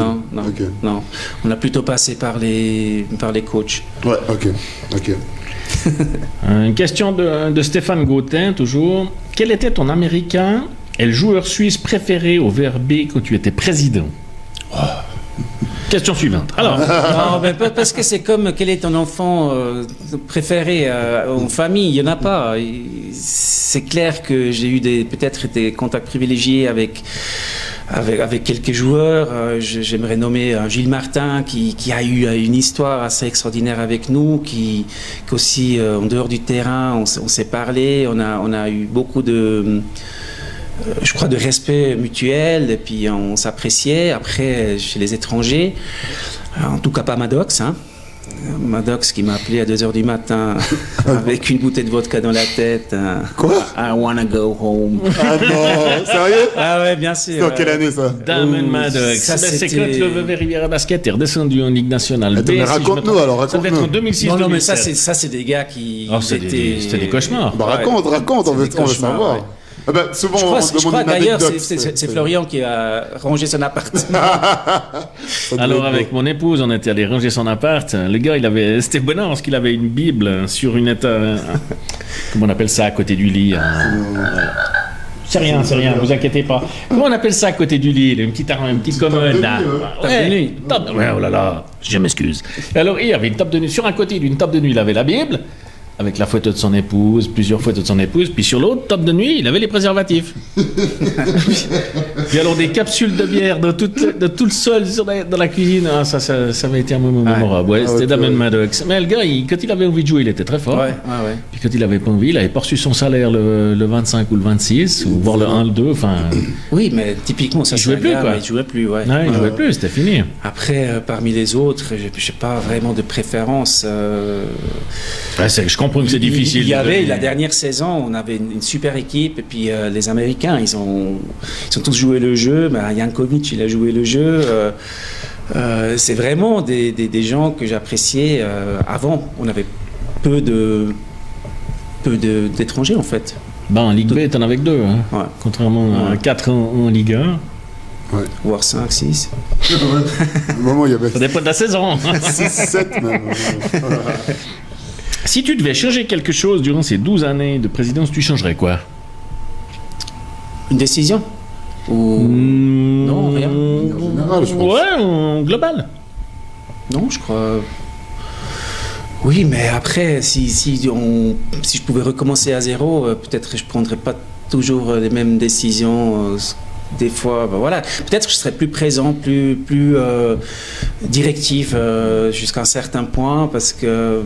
Non. On a plutôt passé par les coachs. Ouais, ok. Une question de Stéphane Gautin, toujours. Quel était ton Américain et le joueur suisse préféré au VRB quand tu étais président? Question suivante. Alors. Non, parce que c'est comme quel est ton enfant préféré en famille, il n'y en a pas. C'est clair que j'ai eu peut-être des contacts privilégiés avec quelques joueurs. J'aimerais nommer Gilles Martin qui a eu une histoire assez extraordinaire avec nous, qui aussi en dehors du terrain, on s'est parlé, on a eu beaucoup de... je crois de respect mutuel, et puis on s'appréciait. Après, chez les étrangers, en tout cas pas Maddox, Maddox qui m'a appelé à 2h du matin avec une bouteille de vodka dans la tête. Quoi? I wanna go home. Ah non, sérieux? Ah ouais, bien sûr. C'est dans quelle année ça? Damon Maddox. C'est quand le Vevey Riviera Basket est redescendu en Ligue nationale. Mais raconte-nous alors, Ça devait être en 2006. Non, mais ça c'est des gars qui... C'était des cauchemars. Raconte, on veut savoir. Ouais. Ah ben, souvent, je crois d'ailleurs c'est Florian qui a rangé son appart. Alors avec mon épouse, on était allé ranger son appart. Le gars, c'était bonheur parce qu'il avait une Bible sur une comment on appelle ça, à côté du lit. C'est rien, vous inquiétez pas. Comment on appelle ça à côté du lit? Une petite commode là. Table de nuit. Ouais, oh là là, je m'excuse. Alors il y avait une table de nuit. Sur un côté d'une table de nuit, il avait la Bible, avec la photo de son épouse, plusieurs photos de son épouse, puis sur l'autre table de nuit, il avait les préservatifs. Puis alors des capsules de bière de tout le sol dans la cuisine, ça avait été un moment mémorable. Ouais, c'était Damon Maddox. Mais le gars, quand il avait envie de jouer, il était très fort. Ouais. Puis quand il avait pas envie, il avait pas reçu son salaire le 25 ou le 26, ou voire le 1, le 2, enfin... Oui, mais typiquement, ça il jouait plus, quoi. Il jouait plus, ouais. Non, il jouait plus, c'était fini. Après, parmi les autres, j'ai pas vraiment de préférence. Je comprends que c'est difficile. Il y avait la dernière saison, on avait une super équipe, et puis les Américains, ils ont tous joué le jeu. Jankovic, il a joué le jeu. C'est vraiment des gens que j'appréciais. Avant, on avait peu d'étrangers en fait. En Ligue B, t'en avais que 2, contrairement à 4 en Ligue 1. Ouais. Voire 5, 6. Au moment, il y avait... Ça dépend de la saison. 6, 7 même. Si tu devais changer quelque chose durant ces 12 années de présidence, tu changerais quoi? Une décision? Non, rien. En général, je pense. Ouais, en global. Non, je crois. Oui, mais après, si je pouvais recommencer à zéro, peut-être que je ne prendrais pas toujours les mêmes décisions. Des fois, voilà. Peut-être que je serais plus présent, plus directif jusqu'à un certain point, parce que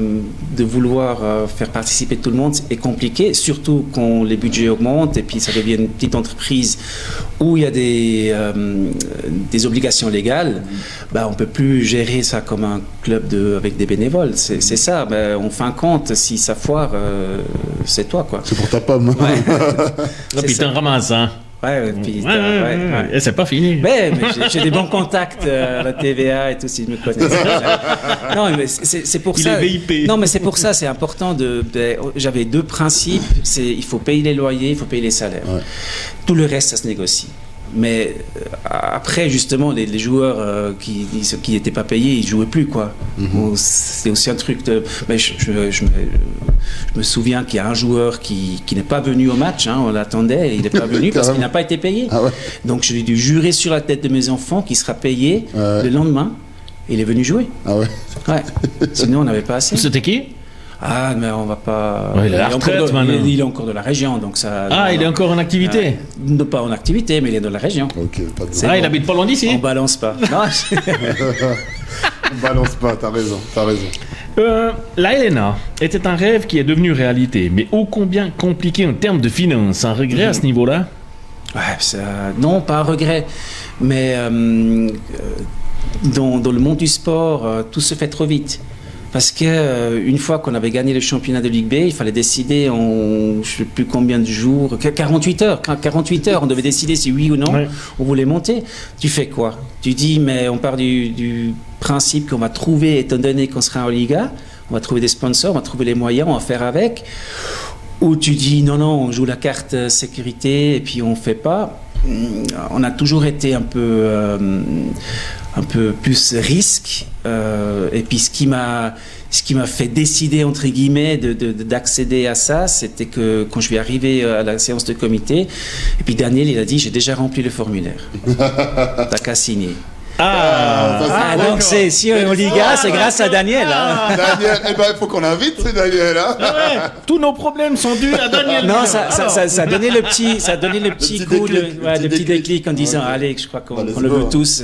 de vouloir faire participer tout le monde est compliqué, surtout quand les budgets augmentent et puis ça devient une petite entreprise où il y a des obligations légales. On ne peut plus gérer ça comme un club avec des bénévoles. C'est ça. En fin de compte, si ça foire, c'est toi, quoi. C'est pour ta pomme. Ouais. Puis t'en ramasses, hein. Ouais, puis Et c'est pas fini. Mais j'ai des bons contacts à la TVA et tout, s'ils me connaissent. Non, mais c'est pour ça. Il est VIP. Non, mais c'est pour ça, c'est important j'avais 2 principes. Il faut payer les loyers, il faut payer les salaires. Ouais. Tout le reste, ça se négocie. Mais après, justement, les joueurs qui n'étaient pas payés, ils ne jouaient plus, quoi. C'est aussi un truc de... Mais je me souviens qu'il y a un joueur qui n'est pas venu au match, hein, on l'attendait, il n'est pas venu parce qu'il n'a pas été payé. Ah ouais. Donc j'ai dû jurer sur la tête de mes enfants qu'il sera payé le lendemain. Et il est venu jouer. Ah ouais. Ouais. Sinon, on n'avait pas assez. C'était qui? Ah, mais on va pas. Ouais, il est à la retraite maintenant. Il est encore de la région, donc ça. Ah, il est encore en activité? Pas en activité, mais il est de la région. Ok, pas de Il habite pas loin d'ici? On balance pas. Non. On balance pas, t'as raison. La LNA était un rêve qui est devenu réalité, mais ô combien compliqué en termes de finances. Un regret à ce niveau-là? Ouais, non, pas un regret, mais dans le monde du sport, tout se fait trop vite. Parce qu'une fois qu'on avait gagné le championnat de Ligue B, il fallait décider je ne sais plus combien de jours, 48 heures, on devait décider si oui ou non on voulait monter. Tu fais quoi? Tu dis, mais on part du principe qu'on va trouver, étant donné qu'on sera en Liga, on va trouver des sponsors, on va trouver les moyens, on va faire avec. Ou tu dis, non, on joue la carte sécurité et puis on ne fait pas. On a toujours été un peu plus risque, et puis ce qui m'a fait décider entre guillemets d'accéder à ça, c'était que quand je suis arrivé à la séance de comité, et puis Daniel il a dit j'ai déjà rempli le formulaire, t'as qu'à signer. Donc si on est en Liga, c'est grâce à Daniel. Daniel, il faut qu'on l'invite, c'est Daniel. Tous nos problèmes sont dus à Daniel. Non, ça a donné le petit coup, le petit déclic en disant allez, je crois qu'on le veut tous.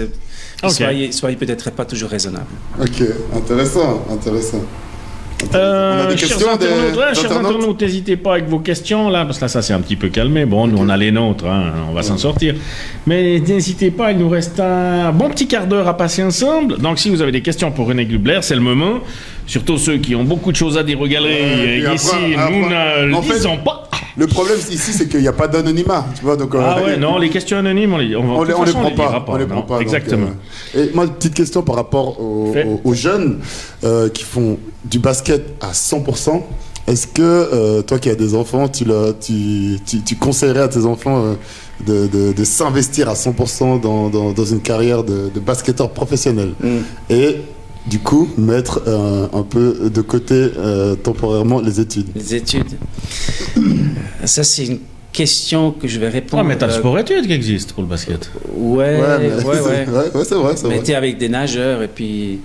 Soyez peut-être pas toujours raisonnable. Ok, intéressant. On a des questions, chers internautes, n'hésitez pas avec vos questions là, parce que là ça s'est un petit peu calmé. Bon, nous on a les nôtres, hein, on va s'en sortir. Mais n'hésitez pas, il nous reste un bon petit quart d'heure à passer ensemble. Donc si vous avez des questions pour René Gubler, c'est le moment. Surtout ceux qui ont beaucoup de choses à dire aux galeries. Ici, nous ne disons pas. Le problème ici, c'est qu'il n'y a pas d'anonymat, tu vois. Donc, non, les questions anonymes, on les prend pas. Exactement. Et moi, une petite question par rapport aux jeunes qui font du basket à 100%. Est-ce que toi qui as des enfants, tu conseillerais à tes enfants de s'investir à 100% dans une carrière de basketteur professionnel et du coup mettre un peu de côté temporairement les études? Les études. Ça, c'est une question que je vais répondre. Mais t'as le sport-études qui existe pour le basket. Ouais, c'est vrai. Mais t'es avec des nageurs et puis...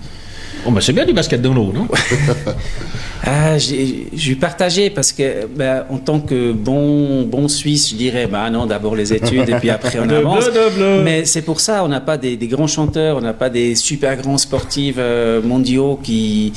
c'est bien du basket dans l'eau, non? J'ai partagé parce que en tant que bon Suisse, je dirais non, d'abord les études et puis après on avance. Mais c'est pour ça on n'a pas des grands chanteurs, on n'a pas des super grands sportifs mondiaux qui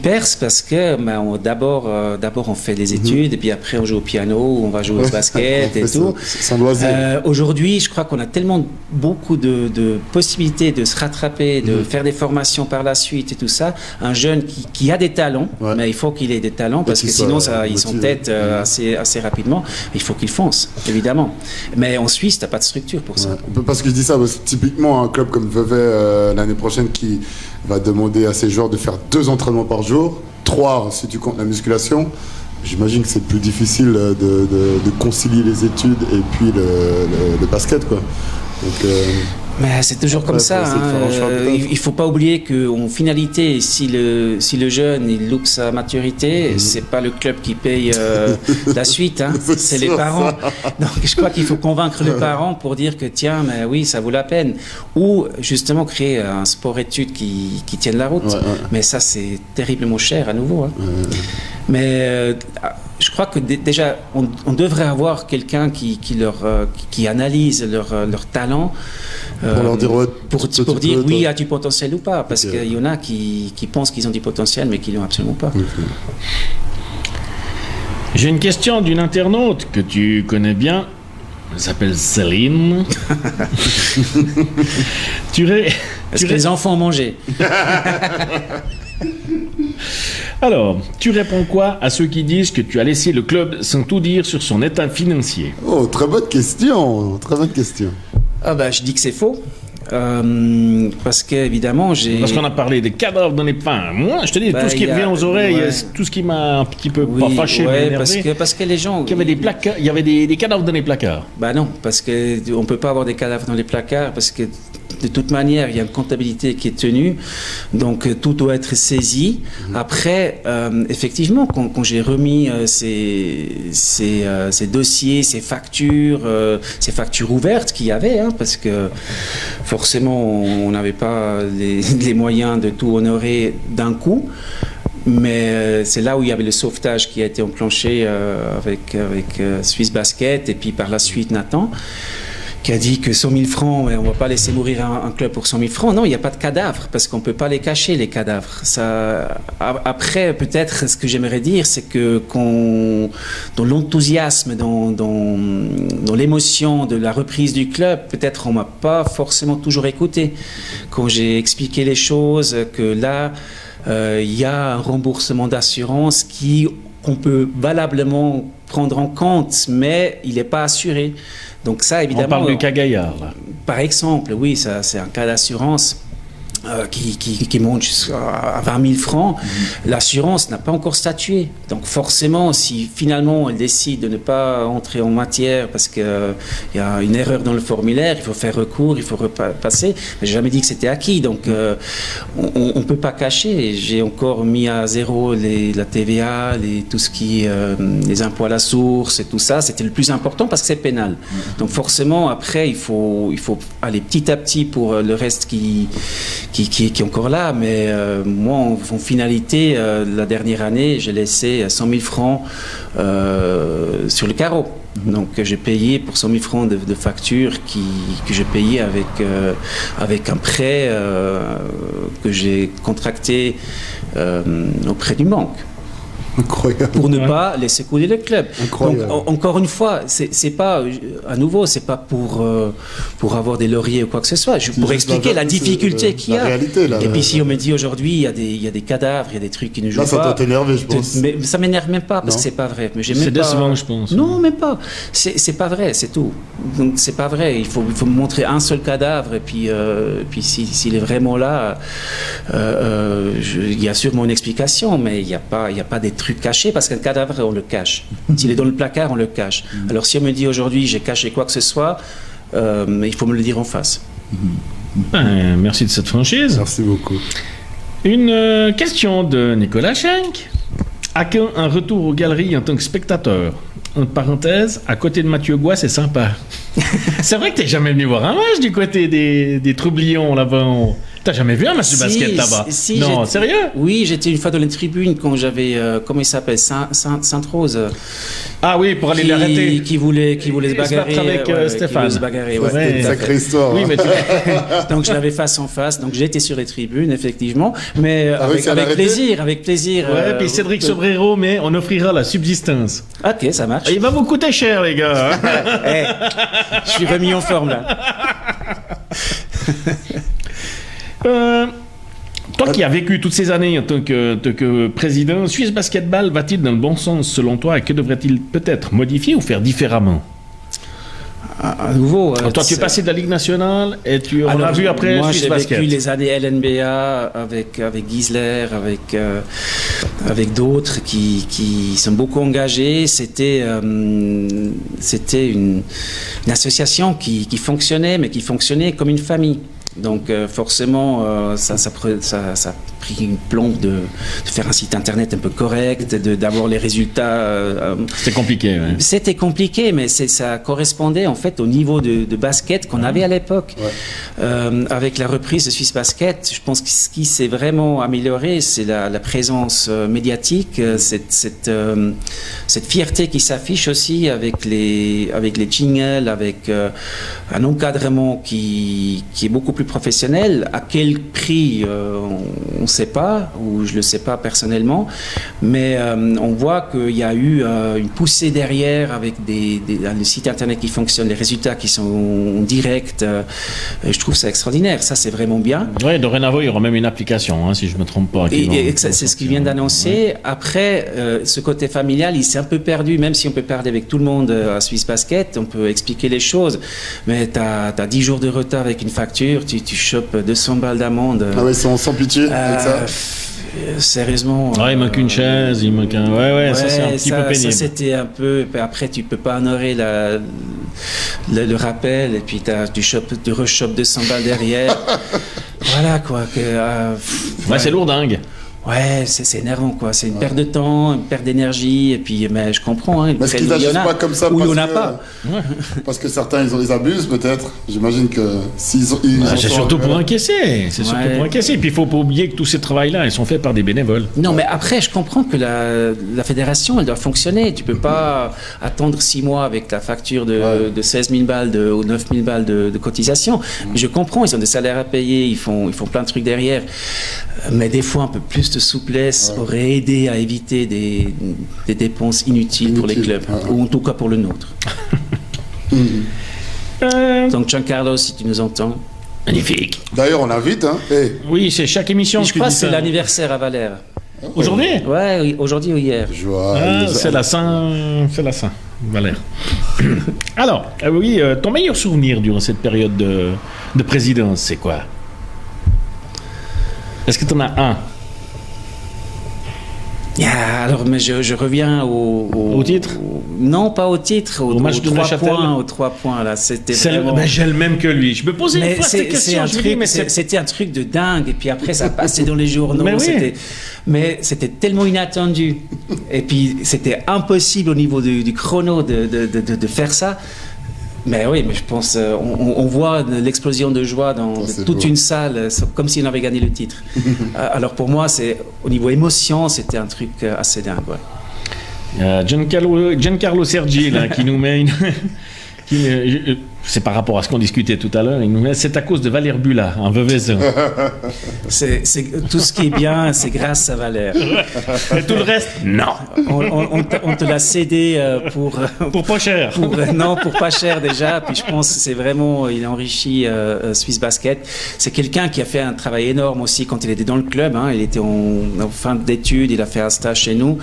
percent parce que d'abord on fait des études et puis après on joue au piano, on va jouer au basket et tout. Sans loisir. Aujourd'hui, je crois qu'on a tellement beaucoup de possibilités de se rattraper, de faire des formations par la suite et tout ça. Un jeune qui a des talents, mais il faut qu'il ait des talents parce que sinon il s'entête assez rapidement. Il faut qu'il fonce, évidemment. Mais en Suisse, t'as pas de structure pour ça. Parce que je dis ça, parce que typiquement un club comme Vevey l'année prochaine qui va demander à ses joueurs de faire 2 entraînements par jour, 3 si tu comptes la musculation. J'imagine que c'est plus difficile de concilier les études et puis le basket, quoi. Donc, Mais c'est toujours comme ça. Il ne faut pas oublier qu'en finalité, si le jeune il loupe sa maturité, c'est pas le club qui paye la suite, c'est les parents. Donc je crois qu'il faut convaincre les parents pour dire que tiens, mais oui, ça vaut la peine. Ou justement créer un sport-études qui tienne la route. Mais ça, c'est terriblement cher à nouveau. Mais je crois que déjà, on devrait avoir quelqu'un qui analyse leur talent. Pour leur dire, pour dire oui, as-tu potentiel ou pas, parce qu'il y en a qui pensent qu'ils ont du potentiel mais qui l'ont absolument pas. J'ai une question d'une internaute que tu connais bien. Elle s'appelle Céline. Est-ce que les enfants ont mangé? Alors, tu réponds quoi à ceux qui disent que tu as laissé le club sans tout dire sur son état financier? Oh, très bonne question. Très bonne question. Je dis que c'est faux. Parce qu'évidemment, Parce qu'on a parlé des cadavres dans les pains. Moi, je te dis, tout ce qui revient aux oreilles, tout ce qui m'a un petit peu pas fâché, mais énervé. Parce que les gens... Il y avait des placards, il y avait des cadavres dans les placards. Non, parce qu'on ne peut pas avoir des cadavres dans les placards, parce que de toute manière, il y a une comptabilité qui est tenue, donc tout doit être saisi. Après, effectivement, quand j'ai remis ces dossiers, ces factures ouvertes qu'il y avait, parce que forcément, on n'avait pas les moyens de tout honorer d'un coup. Mais c'est là où il y avait le sauvetage qui a été enclenché avec Swiss Basket et puis par la suite Nathan, qui a dit que 100 000 francs, on ne va pas laisser mourir un club pour 100 000 francs. Non, il n'y a pas de cadavres, parce qu'on ne peut pas les cacher, les cadavres. Après, peut-être, ce que j'aimerais dire, c'est que dans l'enthousiasme, dans l'émotion de la reprise du club, peut-être on ne m'a pas forcément toujours écouté. Quand j'ai expliqué les choses, que là, il y a un remboursement d'assurance qu'on peut valablement prendre en compte, mais il n'est pas assuré. Donc ça, évidemment... On parle du cas Gaillard, là. Par exemple, oui, ça, c'est un cas d'assurance qui monte jusqu'à 20 000 francs. L'assurance n'a pas encore statué. Donc forcément, si finalement elle décide de ne pas entrer en matière parce qu'il y a une erreur dans le formulaire, il faut faire recours, il faut repasser. Mais j'ai jamais dit que c'était acquis. Donc on ne peut pas cacher. J'ai encore mis à zéro la TVA, tout ce qui les impôts à la source et tout ça. C'était le plus important parce que c'est pénal. Donc forcément, après, il faut aller petit à petit pour le reste qui est encore là, mais moi, en finalité, la dernière année, j'ai laissé 100 000 francs sur le carreau. Donc, j'ai payé pour 100 000 francs de factures que j'ai payé avec un prêt que j'ai contracté auprès d'une banque. Incroyable. Pour ne pas laisser couler le club. Incroyable. Donc, encore une fois, c'est pas, à nouveau, c'est pas pour avoir des lauriers ou quoi que ce soit. Pour expliquer la difficulté qu'il y a. Réalité, là, et puis si on me dit aujourd'hui, il y a des cadavres, il y a des trucs qui ne jouent là, pas. Ça doit t'énerver, je pense. Mais ça m'énerve même pas parce que c'est pas vrai. C'est décevant, je pense. Non, même pas. C'est pas vrai, c'est tout. Donc c'est pas vrai. Il faut me montrer un seul cadavre et puis s'il est vraiment là, il y a sûrement une explication, mais il y a pas des trucs cachés parce qu'un cadavre on le cache. S'il est dans le placard, on le cache. Alors si on me dit aujourd'hui j'ai caché quoi que ce soit, il faut me le dire en face. Merci de cette franchise. Merci beaucoup. Une question de Nicolas Schenk. À quand un retour aux galeries en tant que spectateur? Entre parenthèses, à côté de Mathieu Goua, c'est sympa. C'est vrai que t'es jamais venu voir un match du côté des Troublions là-bas. T'as jamais vu un match de basket là-bas? Non, sérieux? Oui, j'étais une fois dans les tribunes quand j'avais, comment il s'appelle, Sainte-Rose. Ah oui, pour aller l'arrêter. Qui voulait se bagarrer avec Stéphane. Qui voulait se bagarrer, C'était une sacrée histoire. Oui, mais donc je l'avais face en face. Donc j'étais sur les tribunes, effectivement, mais avec plaisir. Ouais, puis Cédric Sobrero, mais on offrira la subsistance. Ok, ça marche. Il va vous coûter cher, les gars. Je suis remis en forme là. Toi qui as vécu toutes ces années en tant que président, Swiss Basketball va-t-il dans le bon sens selon toi et que devrait-il peut-être modifier ou faire différemment? À nouveau. Toi, tu es passé de la Ligue nationale et on a vu après moi, Suisse Basket. J'ai vécu les années LNBA avec Gisler, avec d'autres qui sont beaucoup engagés. C'était une association qui fonctionnait, mais qui fonctionnait comme une famille. Donc forcément, ça a pris une plombe de faire un site internet un peu correct, d'avoir les résultats. C'était compliqué. Ouais. C'était compliqué, mais ça correspondait en fait au niveau de basket qu'on avait à l'époque. Ouais. Avec la reprise de Suisse Basket, je pense que ce qui s'est vraiment amélioré, c'est la présence médiatique, cette fierté qui s'affiche aussi avec les jingles, avec un encadrement qui est beaucoup plus professionnel. À quel prix, on ne sait pas, ou je ne le sais pas personnellement, mais on voit qu'il y a eu une poussée derrière avec le site internet qui fonctionne, les résultats qui sont directs. Je trouve ça extraordinaire. Ça, c'est vraiment bien. Oui, dorénavant, il y aura même une application, si je ne me trompe pas. C'est ce qu'il vient d'annoncer. Ouais. Après, ce côté familial, il s'est un peu perdu, même si on peut parler avec tout le monde à Swiss Basket, on peut expliquer les choses, mais tu as 10 jours de retard avec une facture, tu chopes 200 balles d'amende. Ah ouais, sans pitié avec ça. Sérieusement. Ouais, il manque une chaise, il manque un. Ouais, ça c'est un petit peu pénible. Ça c'était un peu. Après, tu peux pas honorer le rappel, et puis tu rechopes 200 balles derrière. Voilà quoi. Ouais, c'est lourdingue. Ouais, c'est énervant quoi. C'est une perte de temps, une perte d'énergie, et puis mais je comprends. Mais est-ce qu'ils n'agissent pas comme ça il y en a pas. Parce que certains ils abusent peut-être. J'imagine que c'est surtout pour encaisser. C'est surtout pour encaisser. Puis il faut pas oublier que tous ces travails-là, ils sont faits par des bénévoles. Non, mais après je comprends que la fédération, elle doit fonctionner. Tu peux pas attendre 6 mois avec ta facture de 16 000 balles ou 9 000 balles de cotisation. Je comprends, ils ont des salaires à payer, ils font plein de trucs derrière. Mais des fois un peu plus de souplesse aurait aidé à éviter des dépenses inutiles pour les clubs, ou en tout cas pour le nôtre. Donc Giancarlo, si tu nous entends. Magnifique. D'ailleurs, on invite. Hey. Oui, c'est chaque émission. Je crois que c'est l'anniversaire à Valère. Aujourd'hui ? Ouais, aujourd'hui ou hier. C'est la Saint Valère. Alors, ton meilleur souvenir durant cette période de présidence, c'est quoi ? Est-ce que tu en as un ? Alors, mais je reviens au titre ? Non, pas au titre, au match de Neuchâtel. Aux 3 points là. C'était vraiment... j'ai le même que lui. Je me posais une fois cette question. C'était un truc de dingue. Et puis après, ça passait dans les journaux. Mais c'était tellement inattendu. Et puis, c'était impossible au niveau du chrono de faire ça. Mais oui, mais je pense, on voit l'explosion de joie dans toute une salle, comme si on avait gagné le titre. Alors pour moi, au niveau émotion, c'était un truc assez dingue. Ouais. Giancarlo Sergi, là, qui nous met c'est par rapport à ce qu'on discutait tout à l'heure, c'est à cause de Valère Bula, en Veuvezin. C'est tout ce qui est bien, c'est grâce à Valère. Et tout le reste, non. On te l'a cédé pour pas cher. Pour pas cher déjà. Puis je pense que c'est vraiment, il a enrichi Swiss Basket. C'est quelqu'un qui a fait un travail énorme aussi quand il était dans le club. Il était en fin d'études, il a fait un stage chez nous.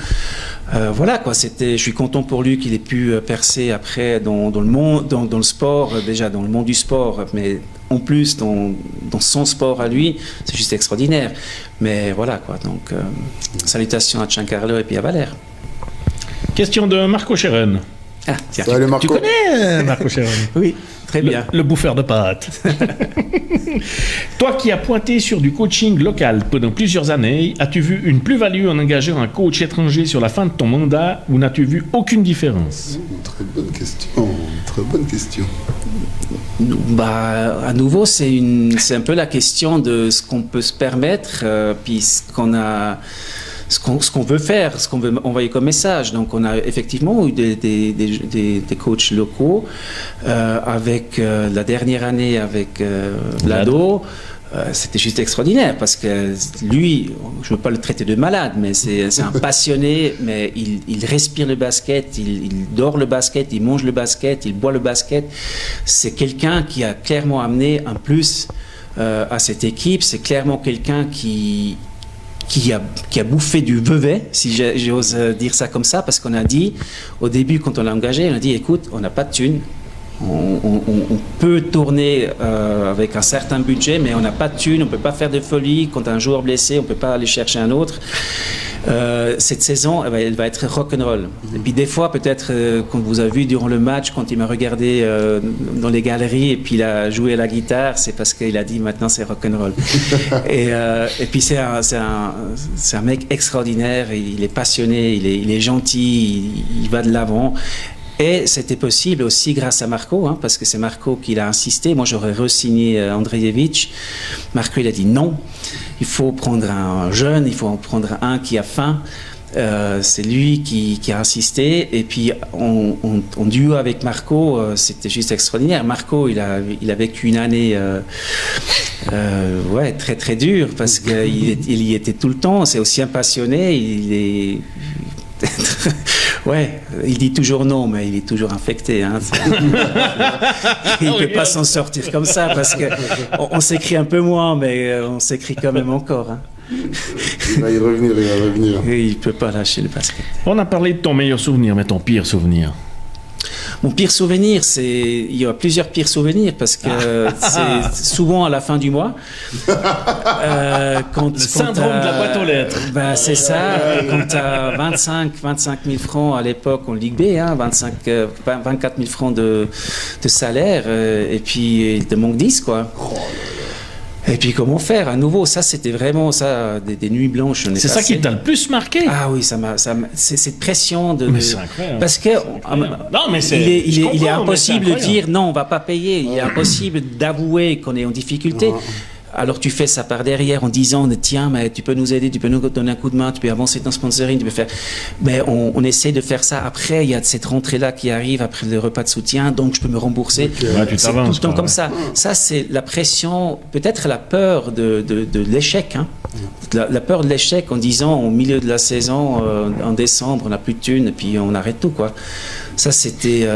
Voilà quoi, je suis content pour lui qu'il ait pu percer après dans le monde, dans le sport, déjà dans le monde du sport, mais en plus dans son sport à lui, c'est juste extraordinaire. Mais voilà quoi, donc salutations à Giancarlo et puis à Valère. Question de Marco Cheren. Ah, tiens, salut, Marco. Tu connais Marco Cheren? Oui, très bien. Le bouffeur de pâtes. Toi qui as pointé sur du coaching local pendant plusieurs années, as-tu vu une plus-value en engageant un coach étranger sur la fin de ton mandat ou n'as-tu vu aucune différence? Très bonne question. À nouveau, c'est un peu la question de ce qu'on peut se permettre, puis ce qu'on veut faire, ce qu'on veut envoyer comme message. Donc, on a effectivement eu des coachs locaux. Avec la dernière année avec Vlado, c'était juste extraordinaire parce que lui, je ne veux pas le traiter de malade, mais c'est un passionné, mais il respire le basket, il dort le basket, il mange le basket, il boit le basket. C'est quelqu'un qui a clairement amené un plus à cette équipe. C'est clairement quelqu'un qui a bouffé du veuvet, si j'ose dire ça comme ça, parce qu'on a dit, au début, quand on l'a engagé, on a dit, écoute, on n'a pas de thunes, On peut tourner avec un certain budget, mais on n'a pas de thunes, on ne peut pas faire de folie. Quand un joueur blessé, on ne peut pas aller chercher un autre. Cette saison, elle va être rock'n'roll. Et puis des fois, peut-être, quand vous avez vu durant le match, quand il m'a regardé dans les galeries et puis il a joué à la guitare, c'est parce qu'il a dit maintenant c'est rock'n'roll. et puis c'est un mec extraordinaire, il est passionné, il est gentil, il va de l'avant. Et c'était possible aussi grâce à Marco, parce que c'est Marco qui l'a insisté. Moi, j'aurais re-signé Andrejevic. Marco, il a dit non. Il faut prendre un jeune, il faut en prendre un qui a faim. C'est lui qui a insisté. Et puis, en duo avec Marco, c'était juste extraordinaire. Marco, il a vécu une année très, très dure parce qu'il y était tout le temps. C'est aussi un passionné. Il est... il dit toujours non, mais il est toujours infecté. Il ne peut pas s'en sortir comme ça parce qu'on s'écrit un peu moins, mais on s'écrit quand même encore. Il va y revenir, Et il ne peut pas lâcher le basket. On a parlé de ton meilleur souvenir, mais ton pire souvenir? Mon pire souvenir, il y a plusieurs pires souvenirs parce que c'est souvent à la fin du mois. Le syndrome de la boîte aux lettres. C'est ça. Quand tu as 25 000 francs à l'époque en Ligue B, 24 000 francs de salaire, et puis il te manque 10, quoi. Et puis comment faire à nouveau? Ça, c'était vraiment ça, des nuits blanches. C'est ça qui t'a le plus marqué? Ah oui, c'est cette pression de. Mais c'est incroyable. Parce que il est impossible de dire non, on va pas payer. Il est impossible d'avouer qu'on est en difficulté. Alors tu fais ça par derrière en disant tiens, mais tu peux nous aider, tu peux nous donner un coup de main, tu peux avancer ton sponsoring, tu peux faire. Mais on essaie de faire ça. Après, il y a cette rentrée-là qui arrive après le repas de soutien, donc je peux me rembourser. C'est tout le temps comme ça. Ça, c'est la pression, peut-être la peur de l'échec. La peur de l'échec en disant au milieu de la saison, en décembre, on n'a plus de thunes et puis on arrête tout, quoi. Ça, c'était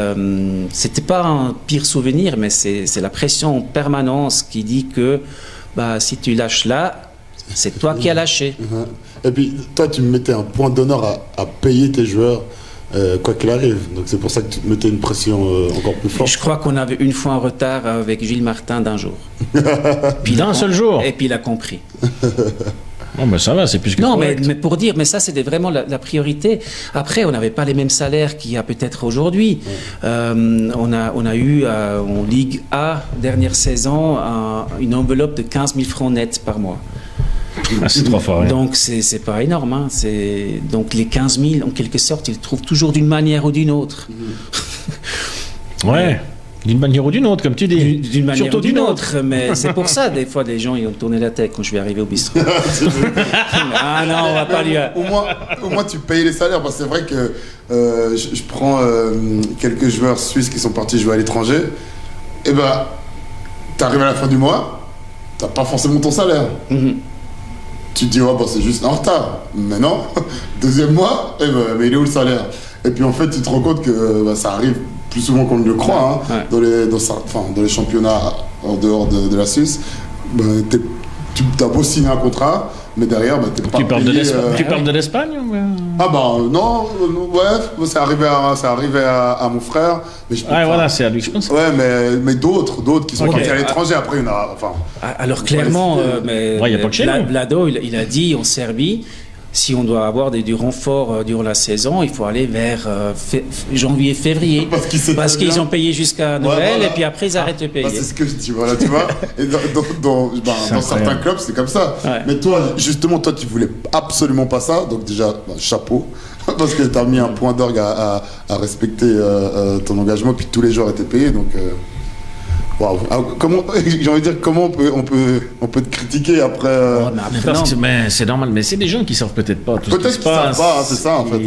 pas un pire souvenir, mais c'est la pression en permanence qui dit que si tu lâches là, c'est toi qui as lâché. Et puis, toi, tu me mettais un point d'honneur à payer tes joueurs, quoi qu'il arrive. Donc, c'est pour ça que tu te mettais une pression encore plus forte. Je crois qu'on avait une fois un retard avec Gilles Martin d'un jour. Puis d'un seul jour. Et puis, il a compris. Non, mais ça va, c'est plus que non, mais pour dire, mais ça, c'était vraiment la priorité. Après, on n'avait pas les mêmes salaires qu'il y a peut-être aujourd'hui. On a eu en Ligue A, dernière saison, une enveloppe de 15 000 francs nets par mois. C'est trop fort. Ouais. Donc, c'est pas énorme. Donc, les 15 000, en quelque sorte, ils le trouvent toujours d'une manière ou d'une autre. Ouais. D'une manière ou d'une autre, comme tu dis. D'une manière surtout ou d'une autre. Mais c'est pour ça, des fois, les gens ils ont tourné la tête quand je vais arriver au bistrot. Ah non, on va pas lui... Au moins, tu payes les salaires. Parce que c'est vrai que je prends quelques joueurs suisses qui sont partis jouer à l'étranger. Et t'arrives à la fin du mois, t'as pas forcément ton salaire. Tu te dis, c'est juste un retard. Mais non, deuxième mois, mais il est où le salaire? Et puis en fait, tu te rends compte que ça arrive plus souvent qu'on ne le croit, dans les championnats en dehors de la Suisse. Tu as beau signer un contrat, mais derrière, t'es pas payé. Tu parles de l'Espagne non, c'est arrivé à mon frère. Mais voilà, c'est à lui que je pense. Ouais, mais d'autres qui sont partis à l'étranger, après, alors clairement, Vlado, il a dit en Serbie, si on doit avoir du renfort durant la saison, il faut aller vers janvier-février. Parce qu'ils ont payé jusqu'à Noël et puis après ils arrêtent de payer. C'est ce que je dis, voilà, tu vois. Et dans certains clubs, c'est comme ça. Ouais. Mais toi, justement, tu voulais absolument pas ça. Donc déjà, chapeau. Parce que tu as mis un point d'orgue à respecter ton engagement. Puis tous les joueurs étaient payés. Donc... Waouh. J'ai envie de dire, comment on peut te critiquer après mais c'est normal, mais c'est des gens qui savent peut-être pas tout ce qui se passe. Savent pas, c'est ça en fait.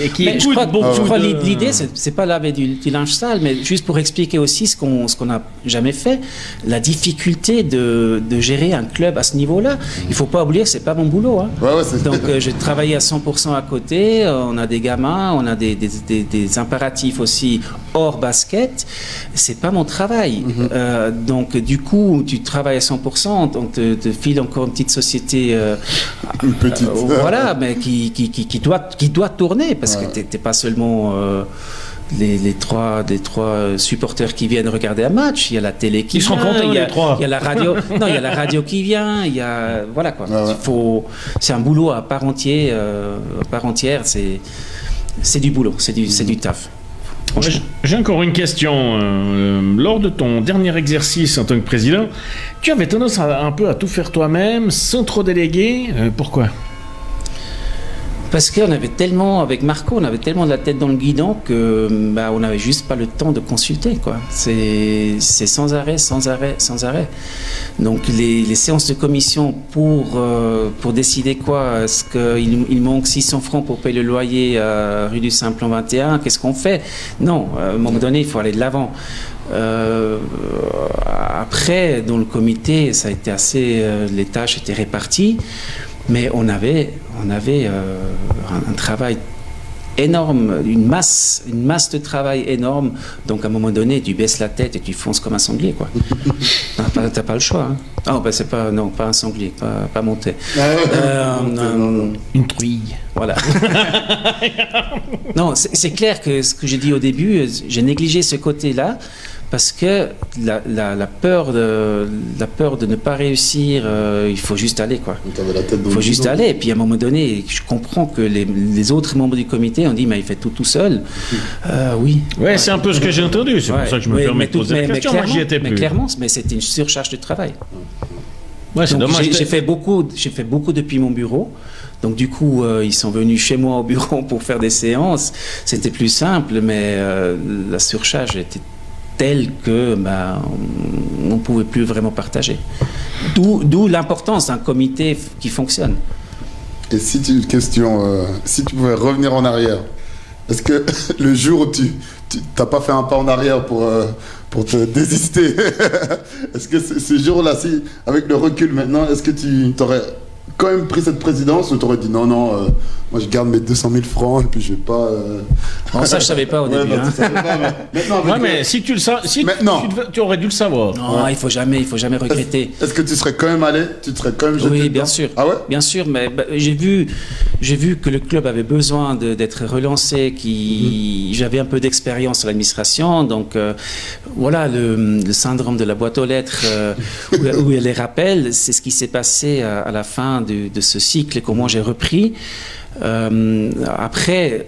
Et qui écoutent je crois l'idée, c'est pas laver du linge sale, mais juste pour expliquer aussi ce qu'on n'a jamais fait, la difficulté de gérer un club à ce niveau-là. Il faut pas oublier que c'est pas mon boulot. Donc j'ai travaillé à 100% à côté, on a des gamins, on a des impératifs aussi hors basket. C'est pas mon travail. Donc du coup tu travailles à 100%, donc te file encore une petite société une petite voilà, mais qui doit tourner parce que t'es pas seulement les trois supporters qui viennent regarder un match, il y a la télé qui vient, sont contents, les trois. Il y a la radio, non, il y a la radio qui vient, il y a voilà quoi. C'est un boulot à part entière, c'est du boulot, c'est du taf. J'ai encore une question. Lors de ton dernier exercice en tant que président, tu avais tendance un peu à tout faire toi-même, sans trop déléguer. Pourquoi ? Parce qu'on avait tellement, avec Marco, on avait tellement la tête dans le guidon que on n'avait juste pas le temps de consulter, quoi. C'est sans arrêt. Donc les séances de commission pour décider quoi, est-ce qu'il manque 600 francs pour payer le loyer à rue du Simplon 21, qu'est-ce qu'on fait? Non, à un moment donné, il faut aller de l'avant. Après, dans le comité, ça a été assez, les tâches étaient réparties. Mais on avait un travail énorme, une masse de travail énorme. Donc à un moment donné, tu baisses la tête et tu fonces comme un sanglier, quoi. T'as pas le choix. Hein. Oh, c'est pas un sanglier, pas monté. Une truie. Voilà. Non, c'est clair que ce que j'ai dit au début, j'ai négligé ce côté-là. Parce que la peur de ne pas réussir, il faut juste aller, quoi. Il faut juste aller. Et puis à un moment donné, je comprends que les autres membres du comité ont dit, mais il fait tout seul. Oui. Ouais, c'est un peu ce que j'ai entendu. C'est pour ça que je me permets de poser la question. Moi, j'y étais plus. Mais clairement, c'était une surcharge de travail. Ouais, c'est dommage. J'ai fait beaucoup depuis mon bureau. Donc du coup, ils sont venus chez moi au bureau pour faire des séances. C'était plus simple, mais la surcharge était telle que on ne pouvait plus vraiment partager. D'où l'importance d'un comité qui fonctionne. Et si tu pouvais revenir en arrière, est-ce que le jour où tu n'as pas fait un pas en arrière pour te désister, est-ce que ce jour-là, avec le recul maintenant, est-ce que tu t'aurais quand même pris cette présidence ou t'aurais dit non, moi je garde mes 200 000 francs et puis je vais pas. Bon, ça je savais pas au début. Tu savais pas, mais si tu le sais, tu aurais dû le savoir. Non, il faut jamais regretter. Est-ce que tu serais quand même allé, tu te serais quand même jeté Oui, dedans? bien sûr. Ah ouais? Bien sûr, mais j'ai vu que le club avait besoin d'être relancé, j'avais un peu d'expérience à l'administration, donc voilà le syndrome de la boîte aux lettres où il les rappelle, c'est ce qui s'est passé à la fin de ce cycle et comment j'ai repris. Après,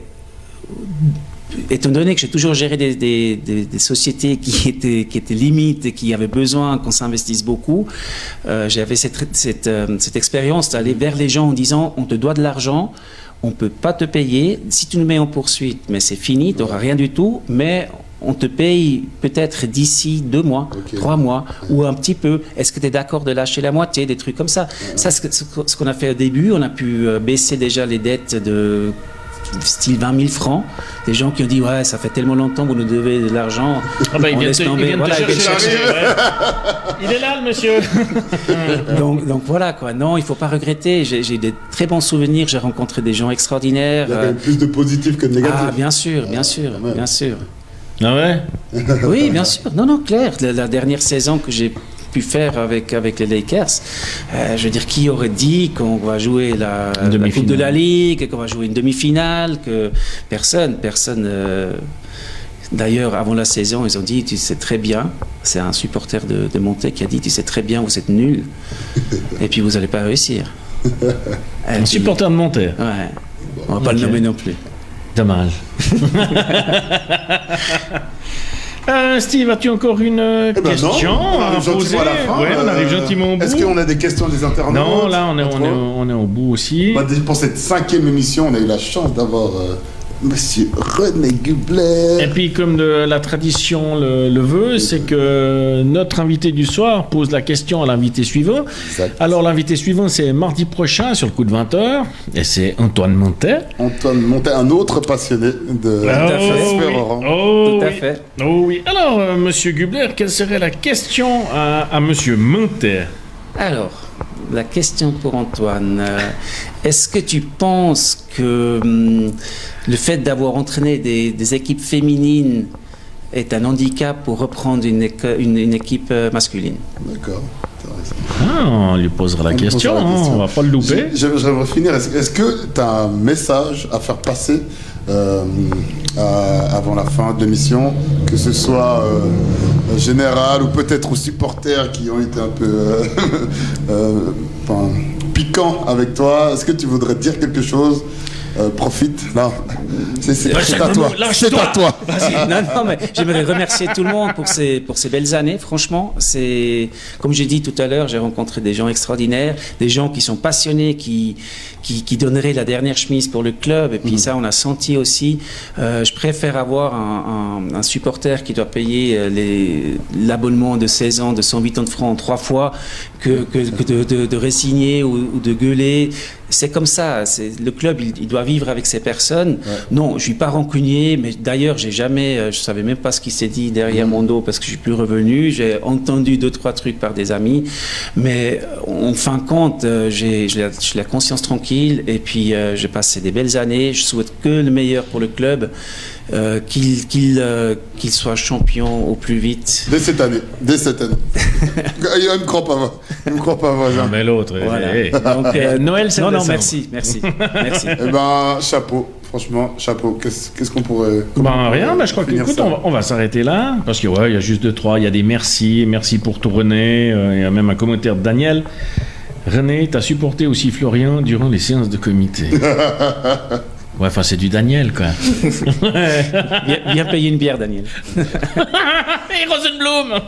étant donné que j'ai toujours géré des sociétés qui étaient limites et qui avaient besoin qu'on s'investisse beaucoup, j'avais cette expérience d'aller vers les gens en disant on te doit de l'argent, on ne peut pas te payer, si tu nous mets en poursuite, mais c'est fini, tu n'auras rien du tout, mais on te paye peut-être d'ici 2 mois, 3 mois, ou un petit peu. Est-ce que tu es d'accord de lâcher la moitié, des trucs comme ça? Ça, ce qu'on a fait au début, on a pu baisser déjà les dettes de style 20 000 francs. Des gens qui ont dit, ouais, ça fait tellement longtemps que vous nous devez de l'argent. Ah bah, il vient de chercher. Il est là, le monsieur. donc voilà, quoi. Non, il ne faut pas regretter. J'ai des très bons souvenirs. J'ai rencontré des gens extraordinaires. Il y avait plus de positifs que de négatifs. Ah, bien sûr. Ah ouais? Oui, bien sûr. Non, clair. La dernière saison que j'ai pu faire avec les Lakers, je veux dire, qui aurait dit qu'on va jouer la Coupe de la Ligue, qu'on va jouer une demi-finale, que personne. D'ailleurs, avant la saison, ils ont dit, tu sais très bien, c'est un supporter de Monté qui a dit, tu sais très bien, vous êtes nuls, et puis vous n'allez pas réussir. Un supporter de Monté? Ouais. On ne va pas le nommer non plus. Dommage. Steve, as-tu encore une question à poser? On arrive gentiment au bout. Est-ce qu'on a des questions des internautes? Non, là, on est au bout aussi. Pour cette 5e émission, on a eu la chance d'avoir Monsieur René Gubler. Et puis, comme la tradition le veut, c'est que notre invité du soir pose la question à l'invité suivant. Exact. Alors, l'invité suivant, c'est mardi prochain, sur le coup de 20h, et c'est Antoine Montet. Antoine Montet, un autre passionné de Ferroran. Tout à fait. Oh oui. Alors, Monsieur Gubler, quelle serait la question à Monsieur Montet? Alors, la question pour Antoine. Est-ce que tu penses que le fait d'avoir entraîné des équipes féminines est un handicap pour reprendre une équipe masculine? D'accord. On lui posera la question, on va pas le louper. J'aimerais finir. Est-ce que tu as un message à faire passer avant la fin de l'émission, que ce soit général ou peut-être aux supporters qui ont été un peu piquants avec toi. Est-ce que tu voudrais dire quelque chose? Profite, non, c'est à toi. C'est à toi. Non, mais j'aimerais remercier tout le monde pour ces belles années. Franchement, c'est comme j'ai dit tout à l'heure, j'ai rencontré des gens extraordinaires, des gens qui sont passionnés, qui donneraient la dernière chemise pour le club. Et puis ça, on a senti aussi. Je préfère avoir un supporter qui doit payer l'abonnement de 16 ans de 180 francs 3 fois que de résigner ou de gueuler. C'est comme ça. Le club, il doit vivre avec ces personnes. Ouais. Non, je suis pas rancunier, mais d'ailleurs, je savais même pas ce qui s'est dit derrière mon dos parce que je suis plus revenu. J'ai entendu 2-3 trucs par des amis, mais en fin de compte, j'ai la conscience tranquille et puis j'ai passé des belles années. Je souhaite que le meilleur pour le club. Qu'il soit champion au plus vite. Dès cette année. Il ne me croit pas, moi. Il me croit pas, moi. Non, mais l'autre. Voilà. Donc, Noël, c'est non, merci. Eh ben, chapeau. Franchement, chapeau. Qu'est-ce qu'on pourrait... rien, je crois qu'écoute, on va s'arrêter là. Parce que, il y a juste 2-3. Il y a des merci. Merci pour tout, René. Il y a même un commentaire de Daniel. René, t'as supporté aussi Florian durant les séances de comité. Ouais, c'est du Daniel, quoi. Bien payer une bière, Daniel. Et Rosenblum.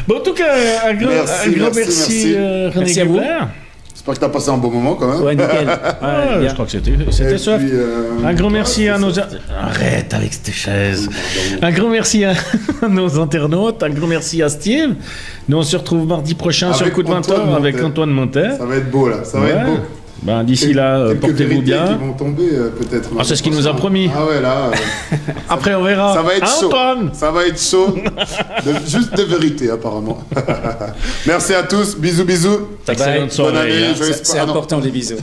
Bon, en tout cas, un grand merci René Gubler. J'espère que tu as passé un bon moment, quand même. Ouais, nickel. Je crois que c'était ça. Un grand merci à nos... Arrête avec cette chaise. Un grand merci à nos internautes. Un grand merci à Steve. Nous, on se retrouve mardi prochain sur le coup de 20h avec Antoine Monter. Ça va être beau, là. Ça va être beau. D'ici là, portez-vous bien. Qui vont tomber, peut-être. C'est ce qu'il nous a promis. Ah ouais, là. Après, on verra. Ça va être chaud. Antoine. Ça va être chaud. Juste de vérité, apparemment. Merci à tous. Bisous. Excellente soirée. Bonne année. C'est important, les bisous.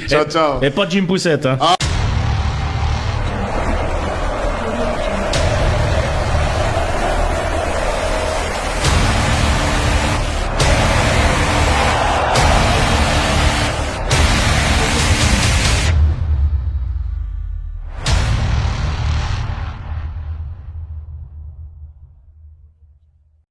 Ciao. Et pas Jim Poussette.